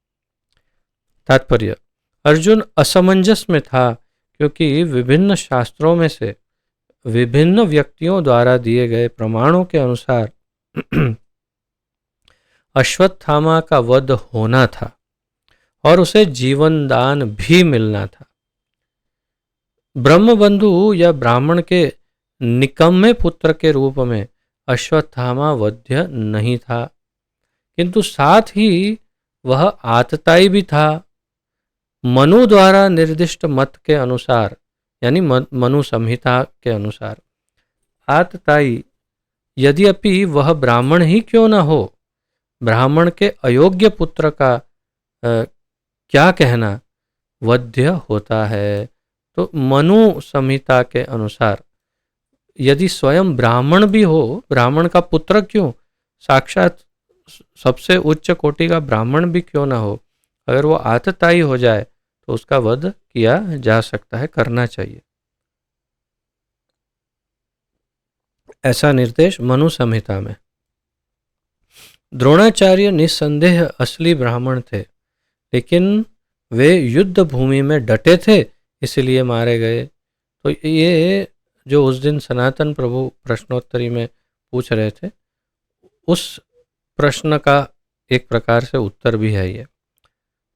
तात्पर्य, अर्जुन असमंजस में था क्योंकि विभिन्न शास्त्रों में से विभिन्न व्यक्तियों द्वारा दिए गए प्रमाणों के अनुसार अश्वत्थामा का वध होना था और उसे जीवन दान भी मिलना था। ब्रह्मबंधु या ब्राह्मण के निकम्मे पुत्र के रूप में अश्वत्थामा वध्य नहीं था, किंतु साथ ही वह आतताई भी था। मनु द्वारा निर्दिष्ट मत के अनुसार, यानी मनु संहिता के अनुसार, आतताई यद्यपि वह ब्राह्मण ही क्यों न हो, ब्राह्मण के अयोग्य पुत्र का क्या कहना वध्य होता है। तो मनु संहिता के अनुसार यदि स्वयं ब्राह्मण भी हो, ब्राह्मण का पुत्र क्यों, साक्षात सबसे उच्च कोटि का ब्राह्मण भी क्यों ना हो, अगर वो आतताई हो जाए तो उसका वध किया जा सकता है, करना चाहिए। ऐसा निर्देश मनु संहिता में। द्रोणाचार्य निस्संदेह असली ब्राह्मण थे, लेकिन वे युद्ध भूमि में डटे थे, इसलिए मारे गए। तो ये जो उस दिन सनातन प्रभु प्रश्नोत्तरी में पूछ रहे थे, उस प्रश्न का एक प्रकार से उत्तर भी है ये।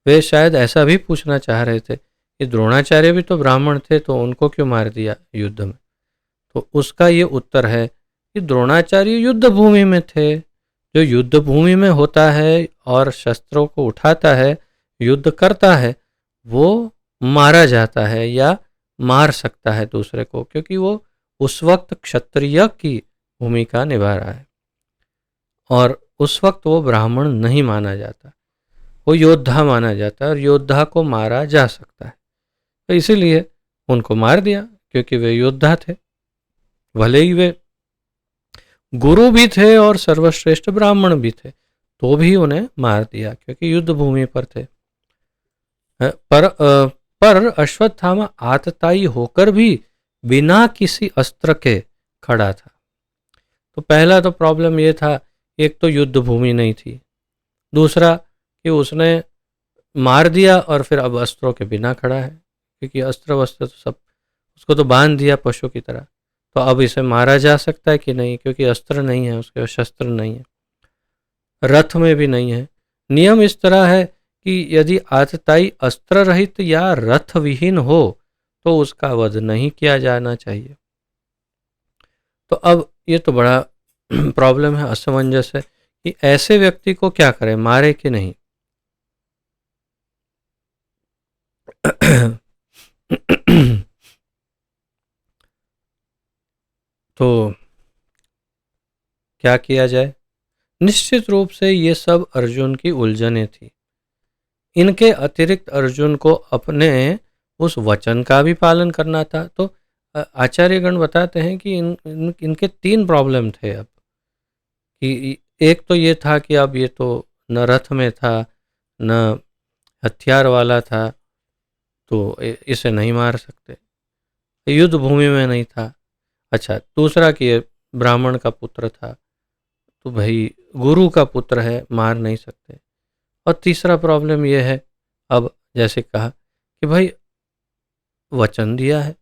वे शायद ऐसा भी पूछना चाह रहे थे कि द्रोणाचार्य भी तो ब्राह्मण थे, तो उनको क्यों मार दिया युद्ध में। तो उसका ये उत्तर है कि द्रोणाचार्य युद्ध भूमि में थे। जो युद्ध भूमि में होता है और शस्त्रों को उठाता है, युद्ध करता है, वो मारा जाता है या मार सकता है दूसरे को, क्योंकि वो उस वक्त क्षत्रिय की भूमिका निभा रहा है और उस वक्त वो ब्राह्मण नहीं माना जाता, वो योद्धा माना जाता है और योद्धा को मारा जा सकता है। तो इसीलिए उनको मार दिया, क्योंकि वे योद्धा थे। भले ही वे गुरु भी थे और सर्वश्रेष्ठ ब्राह्मण भी थे, तो भी उन्हें मार दिया क्योंकि युद्ध भूमि पर थे। पर अश्वत्थामा आतताई होकर भी बिना किसी अस्त्र के खड़ा था। तो पहला तो प्रॉब्लम ये था, एक तो युद्ध भूमि नहीं थी, दूसरा कि उसने मार दिया और फिर अब अस्त्रों के बिना खड़ा है, क्योंकि अस्त्र वस्त्र तो सब, उसको तो बांध दिया पशु की तरह। तो अब इसे मारा जा सकता है कि नहीं, क्योंकि अस्त्र नहीं है, उसके शस्त्र नहीं है, रथ में भी नहीं है। नियम इस तरह है कि यदि आतताई अस्त्र रहित या रथ विहीन हो तो उसका वध नहीं किया जाना चाहिए। तो अब ये तो बड़ा प्रॉब्लम है, असमंजस है कि ऐसे व्यक्ति को क्या करें, मारे कि नहीं। तो क्या किया जाए। निश्चित रूप से ये सब अर्जुन की उलझनें थी। इनके अतिरिक्त अर्जुन को अपने उस वचन का भी पालन करना था। तो आचार्यगण बताते हैं कि इनके तीन प्रॉब्लम थे अब, कि एक तो ये था कि अब ये तो न रथ में था न हथियार वाला था, तो इसे नहीं मार सकते, युद्ध भूमि में नहीं था। अच्छा, दूसरा कि ये ब्राह्मण का पुत्र था, तो भाई गुरु का पुत्र है, मार नहीं सकते। और तीसरा प्रॉब्लम ये है, अब जैसे कहा कि भाई वचन दिया है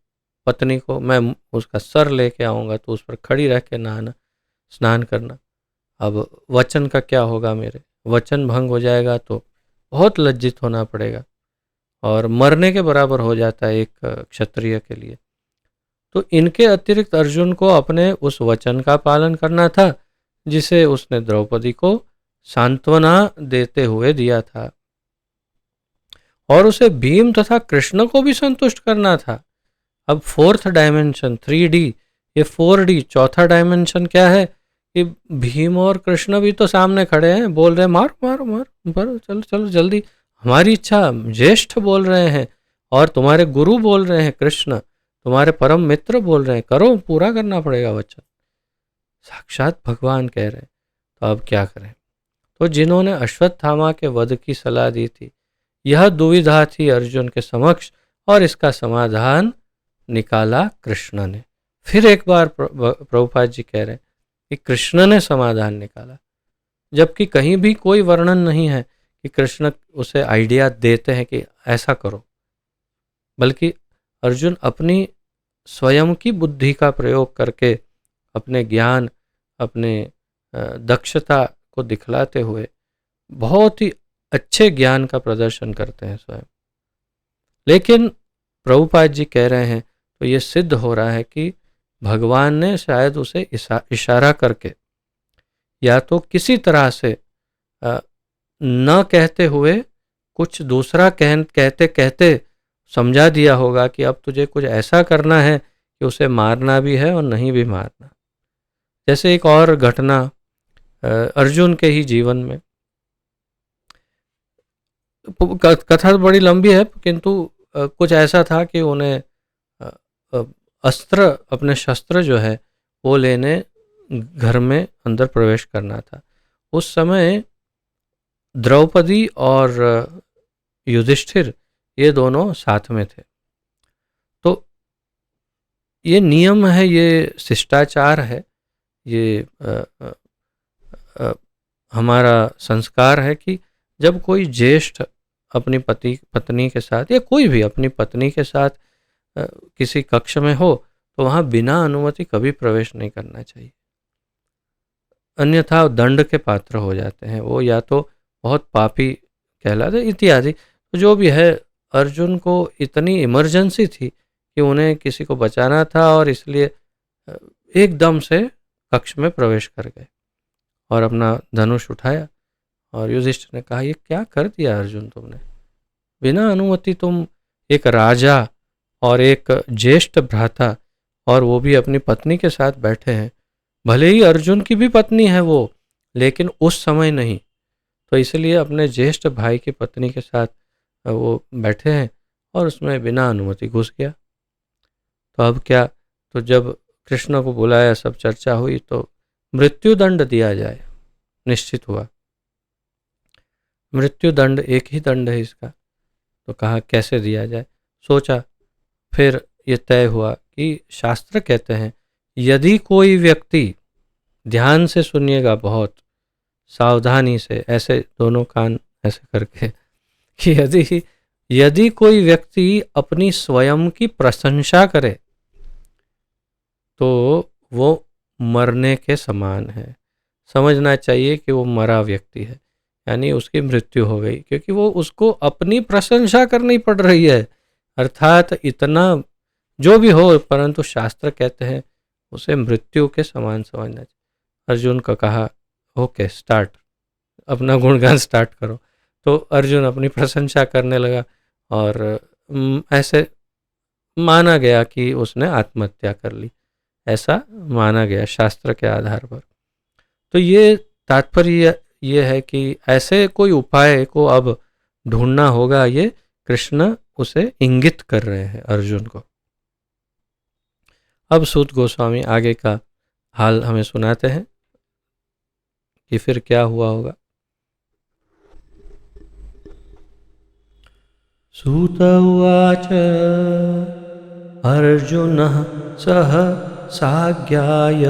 पत्नी को, मैं उसका सर लेके आऊँगा तो उस पर खड़ी रह के नहाना स्नान करना। अब वचन का क्या होगा, मेरे वचन भंग हो जाएगा तो बहुत लज्जित होना पड़ेगा और मरने के बराबर हो जाता है एक क्षत्रिय के लिए। तो इनके अतिरिक्त अर्जुन को अपने उस वचन का पालन करना था जिसे उसने द्रौपदी को सांत्वना देते हुए दिया था, और उसे भीम तथा कृष्ण को भी संतुष्ट करना था। अब फोर्थ डायमेंशन 3D, ये 4D चौथा डायमेंशन क्या है कि भीम और कृष्ण भी तो सामने खड़े हैं, बोल रहे हैं मारो मारो मारो, चलो चलो जल्दी, हमारी इच्छा, ज्येष्ठ बोल रहे हैं और तुम्हारे गुरु बोल रहे हैं, कृष्ण तुम्हारे परम मित्र बोल रहे हैं, करो, पूरा करना पड़ेगा वचन, साक्षात भगवान कह रहे हैं। तो अब क्या करें। तो जिन्होंने अश्वत्थामा के वध की सलाह दी थी, यह दुविधा थी अर्जुन के समक्ष और इसका समाधान निकाला कृष्ण ने। फिर एक बार प्रभुपाद जी कह रहे हैं कि कृष्ण ने समाधान निकाला, जबकि कहीं भी कोई वर्णन नहीं है कि कृष्ण उसे आइडिया देते हैं कि ऐसा करो, बल्कि अर्जुन अपनी स्वयं की बुद्धि का प्रयोग करके, अपने ज्ञान, अपने दक्षता को दिखलाते हुए बहुत ही अच्छे ज्ञान का प्रदर्शन करते हैं स्वयं। लेकिन प्रभुपाद जी कह रहे हैं तो ये सिद्ध हो रहा है कि भगवान ने शायद उसे इशारा करके या तो किसी तरह से न कहते हुए कुछ दूसरा कहते कहते समझा दिया होगा कि अब तुझे कुछ ऐसा करना है कि उसे मारना भी है और नहीं भी मारना। जैसे एक और घटना अर्जुन के ही जीवन में, कथा बड़ी लंबी है किंतु कुछ ऐसा था कि उन्हें अस्त्र, अपने शस्त्र जो है वो लेने घर में अंदर प्रवेश करना था। उस समय द्रौपदी और युधिष्ठिर ये दोनों साथ में थे। तो ये नियम है, ये शिष्टाचार है, ये हमारा संस्कार है कि जब कोई ज्येष्ठ अपनी पत्नी के साथ या कोई भी अपनी पत्नी के साथ किसी कक्ष में हो तो वहाँ बिना अनुमति कभी प्रवेश नहीं करना चाहिए, अन्यथा दंड के पात्र हो जाते हैं। वो या तो बहुत पापी कहलाते इत्यादि। तो जो भी है, अर्जुन को इतनी इमरजेंसी थी कि उन्हें किसी को बचाना था और इसलिए एकदम से कक्ष में प्रवेश कर गए और अपना धनुष उठाया। और युधिष्ठिर ने कहा, ये क्या कर दिया अर्जुन तुमने, बिना अनुमति तुम एक राजा और एक ज्येष्ठ भ्राता और वो भी अपनी पत्नी के साथ बैठे हैं। भले ही अर्जुन की भी पत्नी है वो, लेकिन उस समय नहीं, तो इसलिए अपने ज्येष्ठ भाई की पत्नी के साथ वो बैठे हैं और उसमें बिना अनुमति घुस गया। तो अब क्या, तो जब कृष्ण को बुलाया, सब चर्चा हुई, तो मृत्युदंड दिया जाए निश्चित हुआ। मृत्युदंड एक ही दंड है इसका। तो कहा कैसे दिया जाए, सोचा, फिर ये तय हुआ कि शास्त्र कहते हैं यदि कोई व्यक्ति, ध्यान से सुनिएगा, बहुत सावधानी से, ऐसे दोनों कान ऐसे करके, कि यदि कोई व्यक्ति अपनी स्वयं की प्रशंसा करे तो वो मरने के समान है। समझना चाहिए कि वो मरा व्यक्ति है, यानी उसकी मृत्यु हो गई, क्योंकि वो उसको अपनी प्रशंसा करनी पड़ रही है। अर्थात इतना जो भी हो, परंतु शास्त्र कहते हैं उसे मृत्यु के समान समझना चाहिए। अर्जुन का कहा, ओके स्टार्ट, अपना गुणगान स्टार्ट करो। तो अर्जुन अपनी प्रशंसा करने लगा और ऐसे माना गया कि उसने आत्महत्या कर ली, ऐसा माना गया शास्त्र के आधार पर। तो ये तात्पर्य ये है कि ऐसे कोई उपाय को अब ढूंढना होगा, ये कृष्ण उसे इंगित कर रहे हैं अर्जुन को। अब सूत गोस्वामी आगे का हाल हमें सुनाते हैं कि फिर क्या हुआ होगा। सूत उवाच अर्जुनः सह साज्ञाय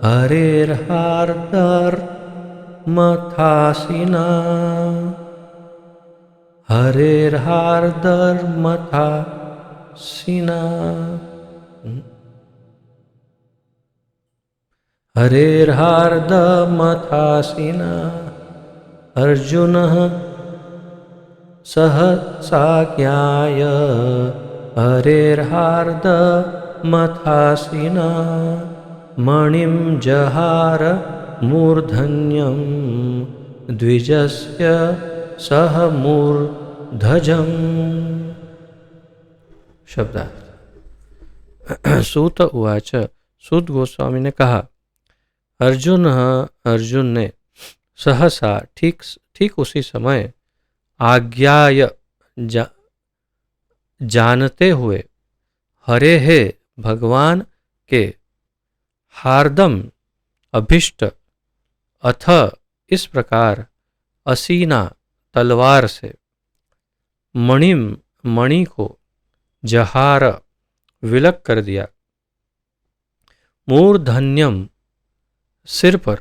हरेर्हार्दर्मथासिना हरेर्हार्दर्मथासिना हरेर्हार्दमथासिना अर्जुनः सह साज्ञाय हरेर्हार्दमथासिना मणिं जहार मूर्धन्यं द्विजस्य सह मूर्धजम्। शब्दार्थ। सूत उवाच, सूत गोस्वामी ने कहा, अर्जुन ने सहसा ठीक उसी समय आज्ञाय जानते हुए हरे है भगवान के हार्दम अभिष्ट अथ इस प्रकार असीना तलवार से मणि को जहार विलक कर दिया मूर्धन्यम सिर पर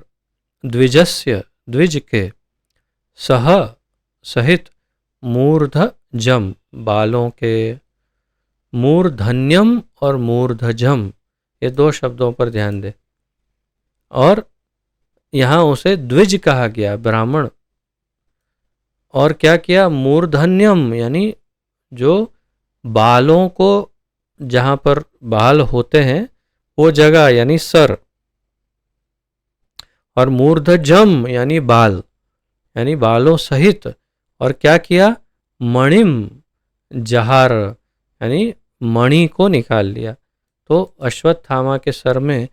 द्विजस्य द्विज के सह सहित मूर्धजम बालों के। मूर्धन्यम और मूर्धजम ये दो शब्दों पर ध्यान दे। और यहाँ उसे द्विज कहा गया, ब्राह्मण। और क्या किया, मूर्धन्यम यानी जो बालों को, जहाँ पर बाल होते हैं वो जगह यानी सर, और मूर्धजम यानी बाल, यानी बालों सहित। और क्या किया, मणिम जहार यानी मणि को निकाल लिया। तो अश्वत्थामा के सर में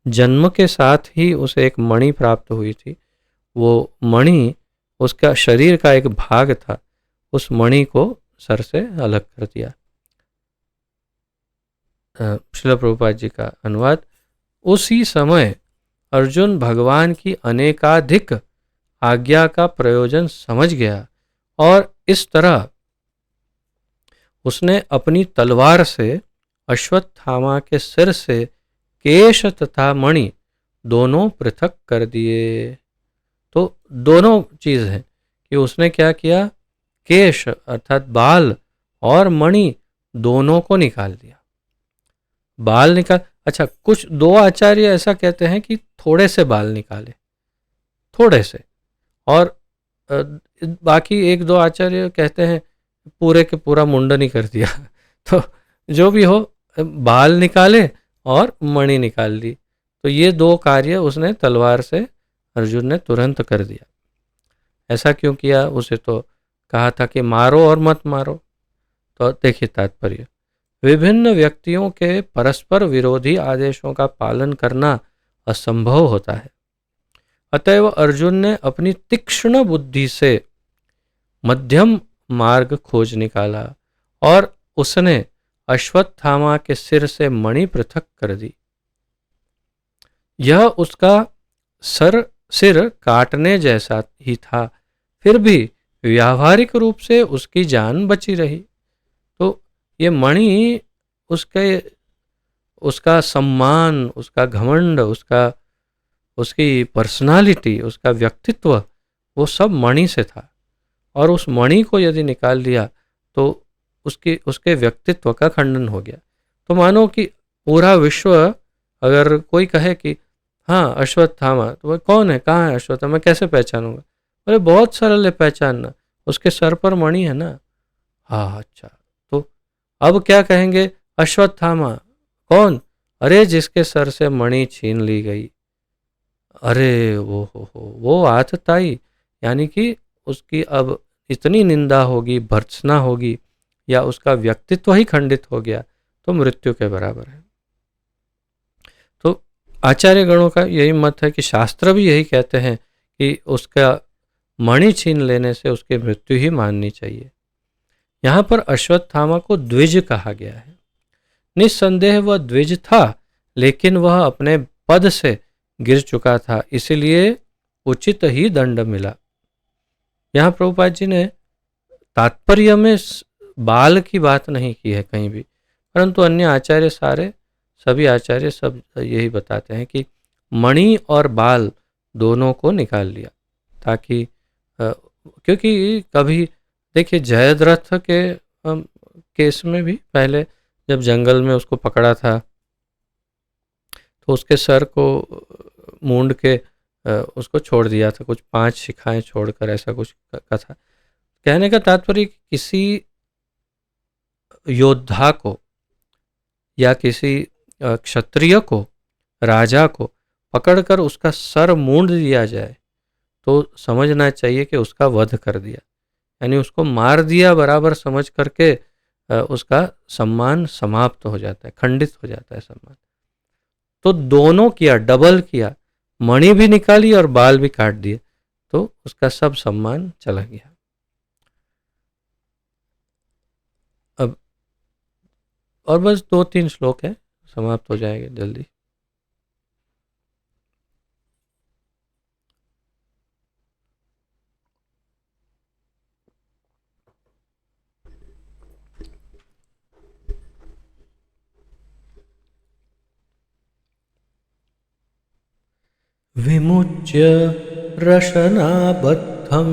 जन्म के साथ ही उसे एक मणि प्राप्त हुई थी। वो मणि उसका शरीर का एक भाग था, उस मणि को सर से अलग कर दिया। श्रील प्रभुपाद जी का अनुवाद। उसी समय अर्जुन भगवान की अनेकाधिक आज्ञा का प्रयोजन समझ गया और इस तरह उसने अपनी तलवार से अश्वत्थामा के सिर से केश तथा मणि दोनों पृथक कर दिए। तो दोनों चीज़ हैं कि उसने क्या किया, केश अर्थात बाल और मणि दोनों को निकाल दिया। बाल निकाल, अच्छा कुछ दो आचार्य ऐसा कहते हैं कि थोड़े से बाल निकाले, थोड़े से, और बाकी एक दो आचार्य कहते हैं पूरे के पूरा मुंडन ही कर दिया। तो जो भी हो, बाल निकाले और मणि निकाल ली। तो ये दो कार्य उसने तलवार से अर्जुन ने तुरंत कर दिया। ऐसा क्यों किया, उसे तो कहा था कि मारो और मत मारो। तो देखिए तात्पर्य, विभिन्न व्यक्तियों के परस्पर विरोधी आदेशों का पालन करना असंभव होता है। अतएव अर्जुन ने अपनी तीक्ष्ण बुद्धि से मध्यम मार्ग खोज निकाला और उसने अश्वत्थामा के सिर से मणि पृथक कर दी। यह उसका सिर काटने जैसा ही था, फिर भी व्यावहारिक रूप से उसकी जान बची रही। तो ये मणि उसका सम्मान, उसका घमंड, उसकी पर्सनालिटी, उसका व्यक्तित्व, वो सब मणि से था। और उस मणि को यदि निकाल दिया तो उसके व्यक्तित्व का खंडन हो गया। तो मानो कि पूरा विश्व, अगर कोई कहे कि हाँ अश्वत्थामा, तो वह कौन है, कहाँ है अश्वत्थामा, मैं कैसे पहचानूंगा? बोले बहुत सरल है पहचानना, उसके सर पर मणि है ना। हाँ अच्छा, तो अब क्या कहेंगे, अश्वत्थामा कौन? अरे जिसके सर से मणि छीन ली गई। अरे वो वो आतताई, यानी कि उसकी अब इतनी निंदा होगी, भर्त्सना होगी, या उसका व्यक्तित्व ही खंडित हो गया तो मृत्यु के बराबर है। तो आचार्य गणों का यही मत है कि शास्त्र भी यही कहते हैं कि उसका मणि छीन लेने से उसकी मृत्यु ही माननी चाहिए। यहाँ पर अश्वत्थामा को द्विज कहा गया है। निस्संदेह वह द्विज था, लेकिन वह अपने पद से गिर चुका था, इसलिए उचित ही दंड मिला। यहाँ प्रभुपाद जी ने तात्पर्य में बाल की बात नहीं की है कहीं भी, परंतु अन्य आचार्य सभी आचार्य सब यही बताते हैं कि मणि और बाल दोनों को निकाल लिया, ताकि क्योंकि कभी देखिए जयद्रथ के केस में भी पहले जब जंगल में उसको पकड़ा था तो उसके सर को मूंड के उसको छोड़ दिया था, कुछ 5 शिखाएं छोड़कर, ऐसा कुछ कथा। कहने का तात्पर्य किसी योद्धा को या किसी क्षत्रिय को, राजा को पकड़कर उसका सर मूंड दिया जाए तो समझना चाहिए कि उसका वध कर दिया, यानी उसको मार दिया बराबर समझ करके उसका सम्मान समाप्त हो जाता है, खंडित हो जाता है सम्मान। तो दोनों किया, डबल किया, मणि भी निकाली और बाल भी काट दिए, तो उसका सब सम्मान चला गया। अब और बस 2-3 श्लोक है, समाप्त हो जाएंगे जल्दी। विमुच्य रशनाबद्धं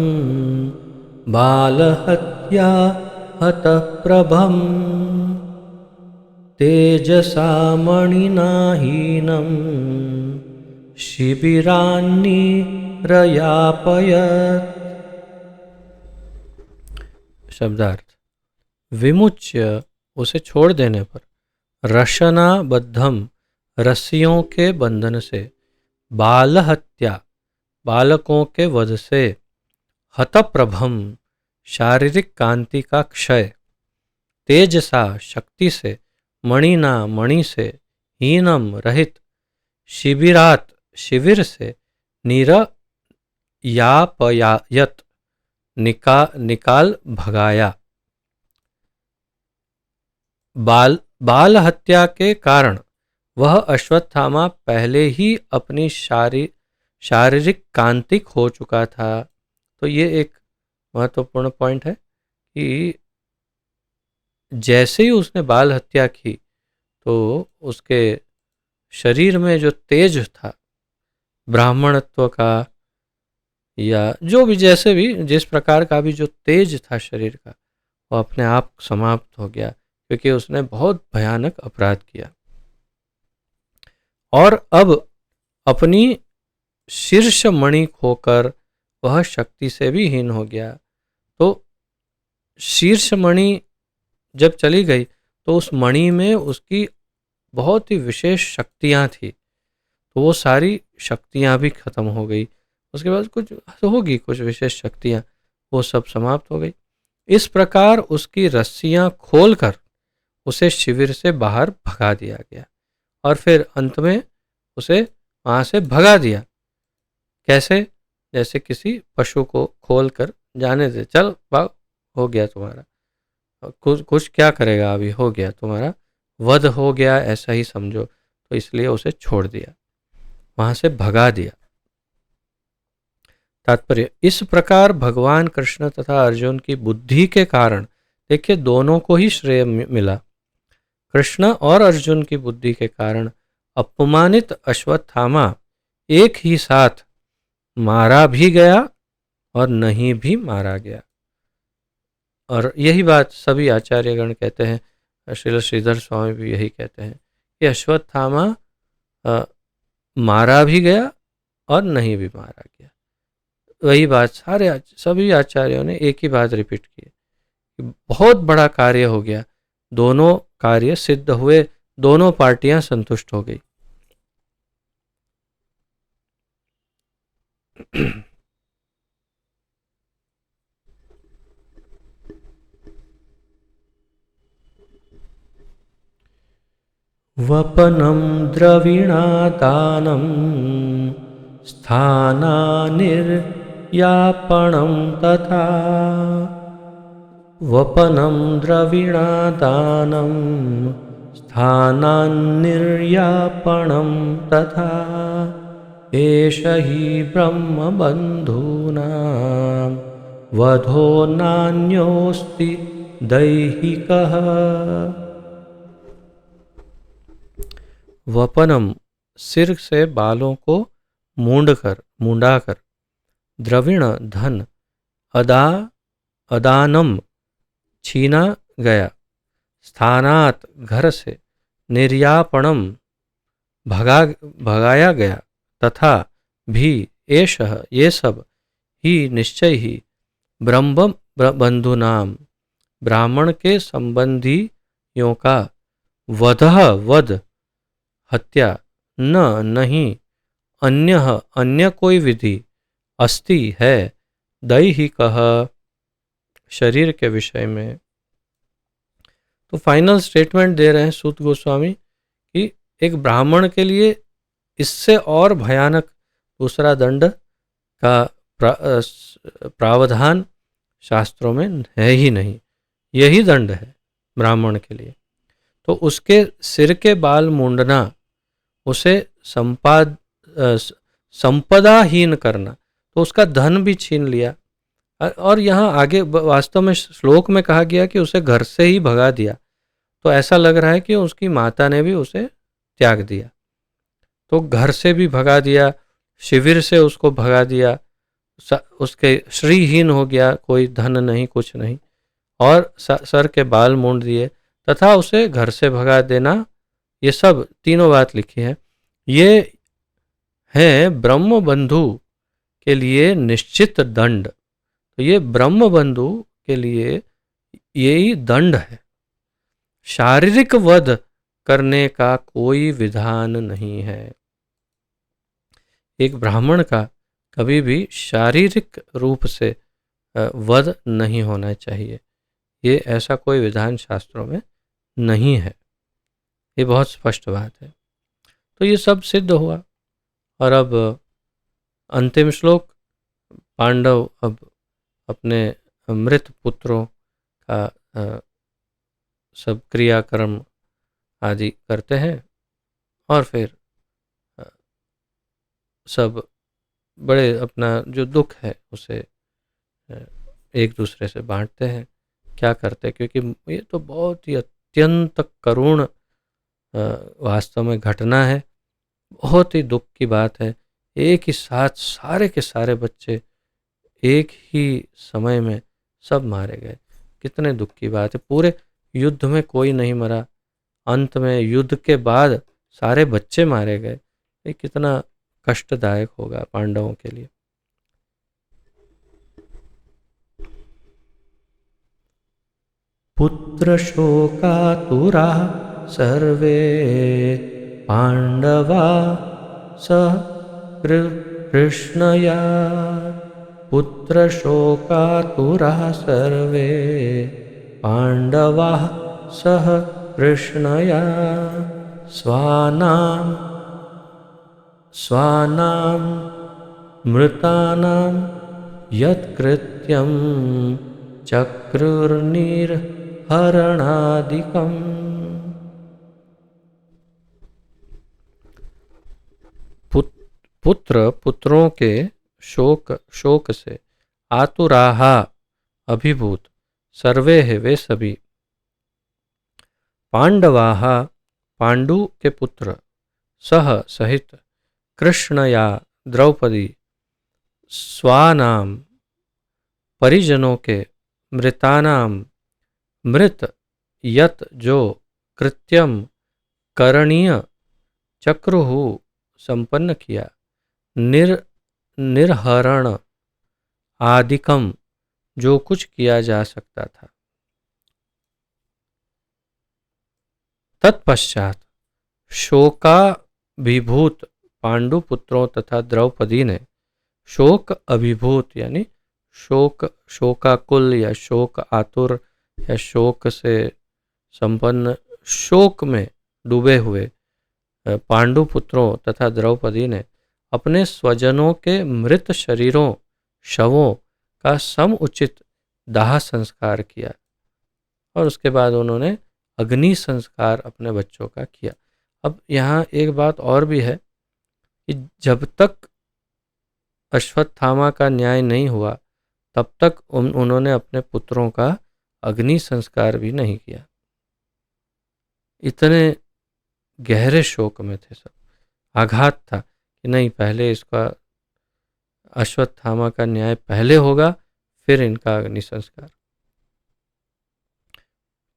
बालहत्या हतः प्रभं तेजसा मणिना हीनं शिबिरान्निरयापयत्। शब्दार्थ, विमुच्य उसे छोड़ देने पर, रशनाबद्धम रस्सियों के बंधन से, बाल हत्या बालकों के वध से, हतप्रभम शारीरिक कांति का क्षय, तेजसा शक्ति से, मणिना मणि से, हीनम रहित, शिबिरात शिविर से, निरयापयत निकाल भगाया। बाल हत्या के कारण वह अश्वत्थामा पहले ही अपनी शारीरिक कांतिक हो चुका था। तो ये एक महत्वपूर्ण पॉइंट है कि जैसे ही उसने बाल हत्या की तो उसके शरीर में जो तेज था ब्राह्मणत्व का, या जो भी जैसे भी जिस प्रकार का भी जो तेज था शरीर का, वो अपने आप समाप्त हो गया, क्योंकि उसने बहुत भयानक अपराध किया। और अब अपनी शीर्ष मणि खोकर वह शक्ति से भी हीन हो गया। तो शीर्ष मणि जब चली गई तो उस मणि में उसकी बहुत ही विशेष शक्तियां थी, तो वो सारी शक्तियां भी खत्म हो गई। उसके बाद कुछ होगी कुछ विशेष शक्तियां, वो सब समाप्त हो गई। इस प्रकार उसकी रस्सियां खोलकर उसे शिविर से बाहर भगा दिया गया, और फिर अंत में उसे वहां से भगा दिया। कैसे? जैसे किसी पशु को खोल कर जाने दे, चल भाग, हो गया तुम्हारा, कुछ कुछ क्या करेगा, अभी हो गया तुम्हारा वध हो गया, ऐसा ही समझो। तो इसलिए उसे छोड़ दिया, वहां से भगा दिया। तात्पर्य, इस प्रकार भगवान कृष्ण तथा अर्जुन की बुद्धि के कारण, देखिए दोनों को ही श्रेय मिला। कृष्ण और अर्जुन की बुद्धि के कारण अपमानित अश्वत्थामा एक ही साथ मारा भी गया और नहीं भी मारा गया। और यही बात सभी आचार्यगण कहते हैं, श्रील श्रीधर स्वामी भी यही कहते हैं कि अश्वत्थामा मारा भी गया और नहीं भी मारा गया। वही बात सभी आचार्यों ने एक ही बात रिपीट की कि बहुत बड़ा कार्य हो गया, दोनों कार्य सिद्ध हुए, दोनों पार्टियां संतुष्ट हो गई। वपनं द्रविणादानं स्थानानिर्यापणं तथा, वपनं द्रविणादानं स्थानान्निर्यापणं तथा, एष हि ब्रह्मबन्धूनां वधो नान्योऽस्ति दैहिकः। वपनम, सिर से बालों को मुंडाकर, द्रविण धन, अदानम छीना गया, स्थानात घर से, निर्यापणम भगाया गया, तथा भी एषः ये सब, ही निश्चय ही, ब्रह्म बंधुनाम ब्राह्मण के संबंधियों का, वध हत्या, न नहीं, अन्य कोई विधि, अस्ति है, दैहिकः शरीर के विषय में। तो फाइनल स्टेटमेंट दे रहे हैं सूत गोस्वामी कि एक ब्राह्मण के लिए इससे और भयानक दूसरा दंड का प्रावधान शास्त्रों में है ही नहीं, यही दंड है ब्राह्मण के लिए। तो उसके सिर के बाल मुंडना, उसे संपदाहीन करना, तो उसका धन भी छीन लिया। और यहाँ आगे वास्तव में श्लोक में कहा गया कि उसे घर से ही भगा दिया, तो ऐसा लग रहा है कि उसकी माता ने भी उसे त्याग दिया। तो घर से भी भगा दिया, शिविर से उसको भगा दिया, उसके श्रीहीन हो गया, कोई धन नहीं कुछ नहीं, और सर के बाल मूंड दिए तथा उसे घर से भगा देना, ये सब तीनों बात लिखी है। ये है ब्रह्म बंधु के लिए निश्चित दंड। तो ये ब्रह्म बंधु के लिए यही दंड है। शारीरिक वध करने का कोई विधान नहीं है। एक ब्राह्मण का कभी भी शारीरिक रूप से वध नहीं होना चाहिए, ये ऐसा कोई विधान शास्त्रों में नहीं है, ये बहुत स्पष्ट बात है। तो ये सब सिद्ध हुआ। और अब अंतिम श्लोक, पांडव अब अपने मृत पुत्रों का सब क्रियाक्रम आदि करते हैं और फिर अ, सब बड़े अपना जो दुख है उसे अ, एक दूसरे से बांटते हैं। क्या करते हैं, क्योंकि ये तो बहुत ही अत्यंत करुण वास्तव में घटना है, बहुत ही दुख की बात है। एक ही साथ सारे के सारे बच्चे एक ही समय में सब मारे गए। कितने दुख की बात है, पूरे युद्ध में कोई नहीं मरा, अंत में युद्ध के बाद सारे बच्चे मारे गए। ये कितना कष्टदायक होगा पांडवों के लिए। पुत्र शोकातुराः सर्वे पांडवा सह कृष्णया। पुत्र शोकातुराः सर्वे पांडवाः सह कृष्णया। स्वानां स्वानां मृतानां यत्कृत्यं चक्रुर्निर्हरणादिकम्। पुत्र पुत्रों के शोक शोक से, आतुराहा अभिभूत, सर्वे है वे सभी, पांडवाहा पांडु के पुत्र, सह सहित, कृष्णया द्रौपदी, स्वानाम परिजनों के, मृतानाम मृत, यत जो, कृत्यम करणीय, चक्रुहु संपन्न किया, निर्हरण आदिकम जो कुछ किया जा सकता था। तत्पश्चात शोकाभिभूत पांडु पुत्रों तथा द्रौपदी ने, शोक अभिभूत यानी शोकाकुल या शोक आतुर या शोक से संपन्न, शोक में डूबे हुए पांडु पुत्रों तथा द्रौपदी ने अपने स्वजनों के मृत शरीरों, शवों का समुचित दाह संस्कार किया और उसके बाद उन्होंने अग्नि संस्कार अपने बच्चों का किया। अब यहाँ एक बात और भी है कि जब तक अश्वत्थामा का न्याय नहीं हुआ तब तक उन्होंने अपने पुत्रों का अग्नि संस्कार भी नहीं किया। इतने गहरे शोक में थे सब, आघात था कि नहीं, पहले इसका अश्वत्थामा का न्याय पहले होगा, फिर इनका अग्नि संस्कार।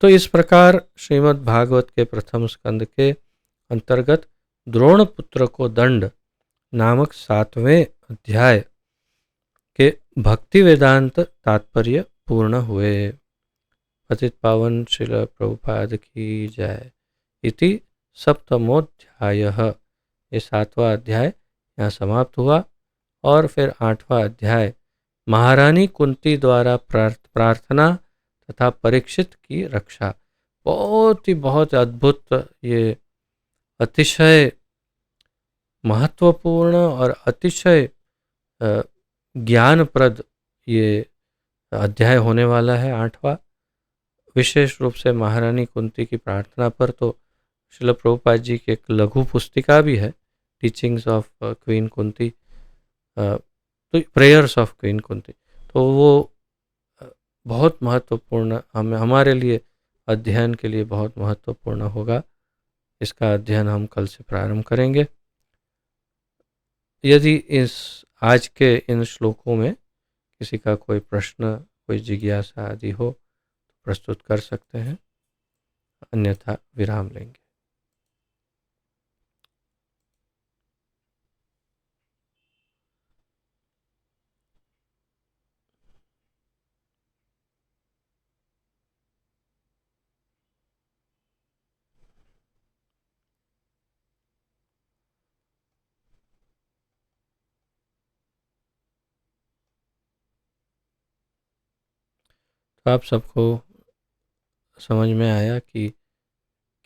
तो इस प्रकार श्रीमद् भागवत के प्रथम स्कंद के अंतर्गत द्रोण पुत्र को दंड नामक 7वें अध्याय के भक्ति वेदांत तात्पर्य पूर्ण हुए। पतित पावन श्रील प्रभुपाद की जय। इति सप्तमोध्यायः, ये 7वां अध्याय यहाँ समाप्त हुआ। और फिर 8वां अध्याय महारानी कुंती द्वारा प्रार्थना तथा परीक्षित की रक्षा। बहुत अद्भुत, ये अतिशय महत्वपूर्ण और अतिशय ज्ञानप्रद ये अध्याय होने वाला है 8वां। विशेष रूप से महारानी कुंती की प्रार्थना पर तो श्रील प्रभुपाद जी की एक लघु पुस्तिका भी है, टीचिंग्स ऑफ क्वीन कुंती, तो प्रेयर्स ऑफ क्वीन कुंती। तो वो बहुत महत्वपूर्ण, हमारे लिए अध्ययन के लिए बहुत महत्वपूर्ण होगा। इसका अध्ययन हम कल से प्रारंभ करेंगे। यदि इस आज के इन श्लोकों में किसी का कोई प्रश्न, कोई जिज्ञासा आदि हो तो प्रस्तुत कर सकते हैं, अन्यथा विराम लेंगे। तो आप सबको समझ में आया कि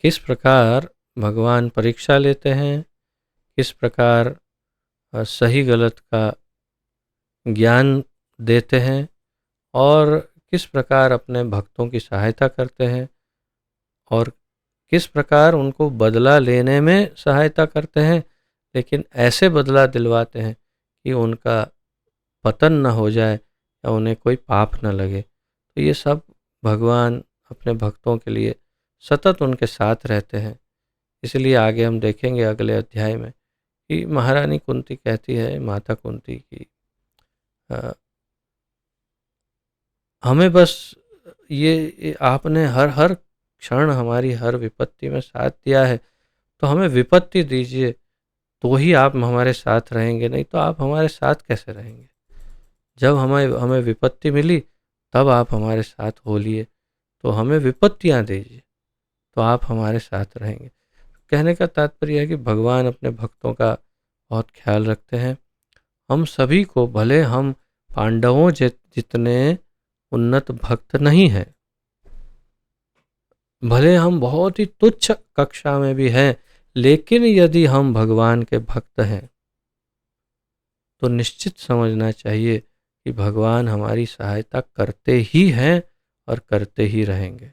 किस प्रकार भगवान परीक्षा लेते हैं, किस प्रकार सही गलत का ज्ञान देते हैं और किस प्रकार अपने भक्तों की सहायता करते हैं और किस प्रकार उनको बदला लेने में सहायता करते हैं, लेकिन ऐसे बदला दिलवाते हैं कि उनका पतन न हो जाए या उन्हें कोई पाप न लगे। तो ये सब भगवान अपने भक्तों के लिए सतत उनके साथ रहते हैं। इसलिए आगे हम देखेंगे अगले अध्याय में कि महारानी कुंती कहती है माता कुंती की हमें बस ये आपने हर हर क्षण हमारी हर विपत्ति में साथ दिया है, तो हमें विपत्ति दीजिए तो ही आप हमारे साथ रहेंगे, नहीं तो आप हमारे साथ कैसे रहेंगे। जब हमें हमें विपत्ति मिली तब आप हमारे साथ हो लिए, तो हमें विपत्तियां दीजिए तो आप हमारे साथ रहेंगे। कहने का तात्पर्य है कि भगवान अपने भक्तों का बहुत ख्याल रखते हैं। हम सभी को, भले हम पांडवों जितने उन्नत भक्त नहीं हैं, भले हम बहुत ही तुच्छ कक्षा में भी हैं, लेकिन यदि हम भगवान के भक्त हैं तो निश्चित समझना चाहिए कि भगवान हमारी सहायता करते ही हैं और करते ही रहेंगे।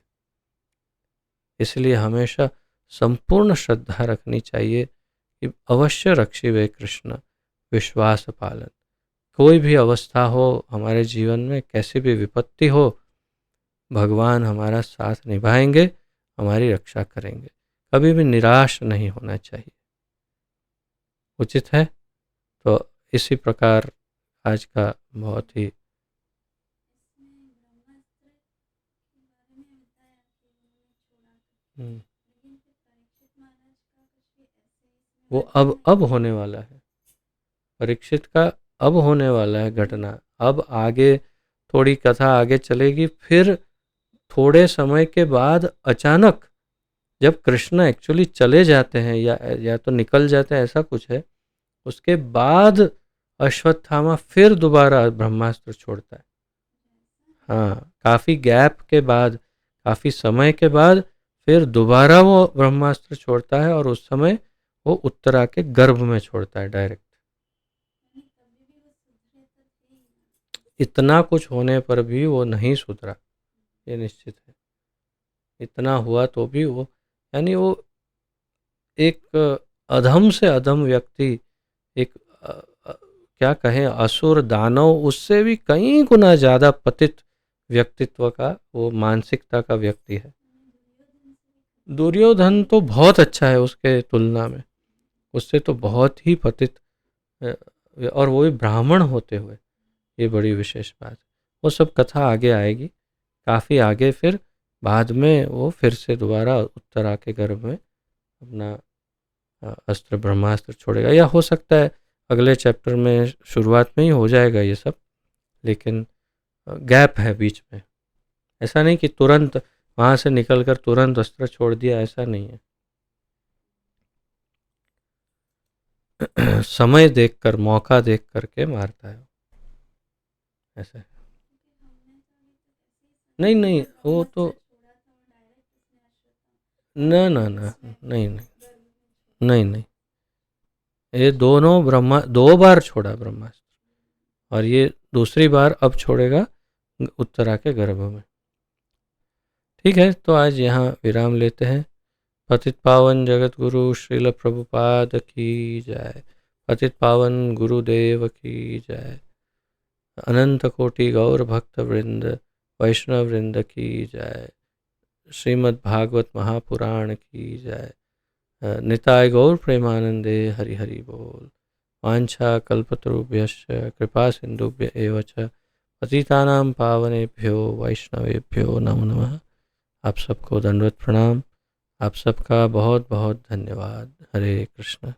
इसलिए हमेशा संपूर्ण श्रद्धा रखनी चाहिए कि अवश्य रक्षिवे कृष्ण विश्वास पालन। कोई भी अवस्था हो हमारे जीवन में, कैसी भी विपत्ति हो, भगवान हमारा साथ निभाएंगे, हमारी रक्षा करेंगे। कभी भी निराश नहीं होना चाहिए। उचित है। तो इसी प्रकार आज का बहुत ही वो अब होने वाला है। परीक्षित का अब होने वाला है घटना। अब आगे थोड़ी कथा आगे चलेगी, फिर थोड़े समय के बाद अचानक जब कृष्ण एक्चुअली चले जाते हैं या तो निकल जाते हैं, ऐसा कुछ है, उसके बाद अश्वत्थामा फिर दोबारा ब्रह्मास्त्र छोड़ता है। हाँ, काफी गैप के बाद, काफी समय के बाद फिर दोबारा वो ब्रह्मास्त्र छोड़ता है, और उस समय वो उत्तरा के गर्भ में छोड़ता है डायरेक्ट। इतना कुछ होने पर भी वो नहीं सुधरा, ये निश्चित है। इतना हुआ तो भी वो, यानी वो एक अधम से अधम व्यक्ति, एक क्या कहें, असुर दानव, उससे भी कई गुना ज्यादा पतित व्यक्तित्व का, वो मानसिकता का व्यक्ति है। दुर्योधन तो बहुत अच्छा है उसके तुलना में, उससे तो बहुत ही पतित, और वो भी ब्राह्मण होते हुए, ये बड़ी विशेष बात है। वो सब कथा आगे आएगी, काफ़ी आगे। फिर बाद में वो फिर से दोबारा उत्तरा के गर्भ में अपना अस्त्र ब्रह्मास्त्र छोड़ेगा, या हो सकता है अगले चैप्टर में शुरुआत में ही हो जाएगा ये सब, लेकिन गैप है बीच में। ऐसा नहीं कि तुरंत वहाँ से निकलकर तुरंत अस्त्र छोड़ दिया, ऐसा नहीं है। समय देखकर, मौका देख करके मारता है, ऐसा है। नहीं नहीं, वो तो न न न नहीं नहीं नहीं नहीं, ये दोनों ब्रह्मा, 2 बार छोड़ा ब्रह्मास्त्र, और ये दूसरी बार अब छोड़ेगा उत्तरा के गर्भ में। ठीक है, तो आज यहाँ विराम लेते हैं। पतित पावन जगत गुरु श्रील प्रभुपाद की जय। पतित पावन गुरुदेव की जय। अनंत कोटि गौर भक्त वृंद, वैष्णव वृंद की जय। श्रीमद् भागवत महापुराण की जय। निताय गौर प्रेमानंदे हरि हरि बोल। वांछा कल्पतरुभ्यश्च कृपा सिंधुभ्य एव च पतितानां पावनेभ्यो वैष्णवेभ्यो नमो नमः। आप सबको दंडवत प्रणाम। आप सबका बहुत बहुत धन्यवाद। हरे कृष्ण।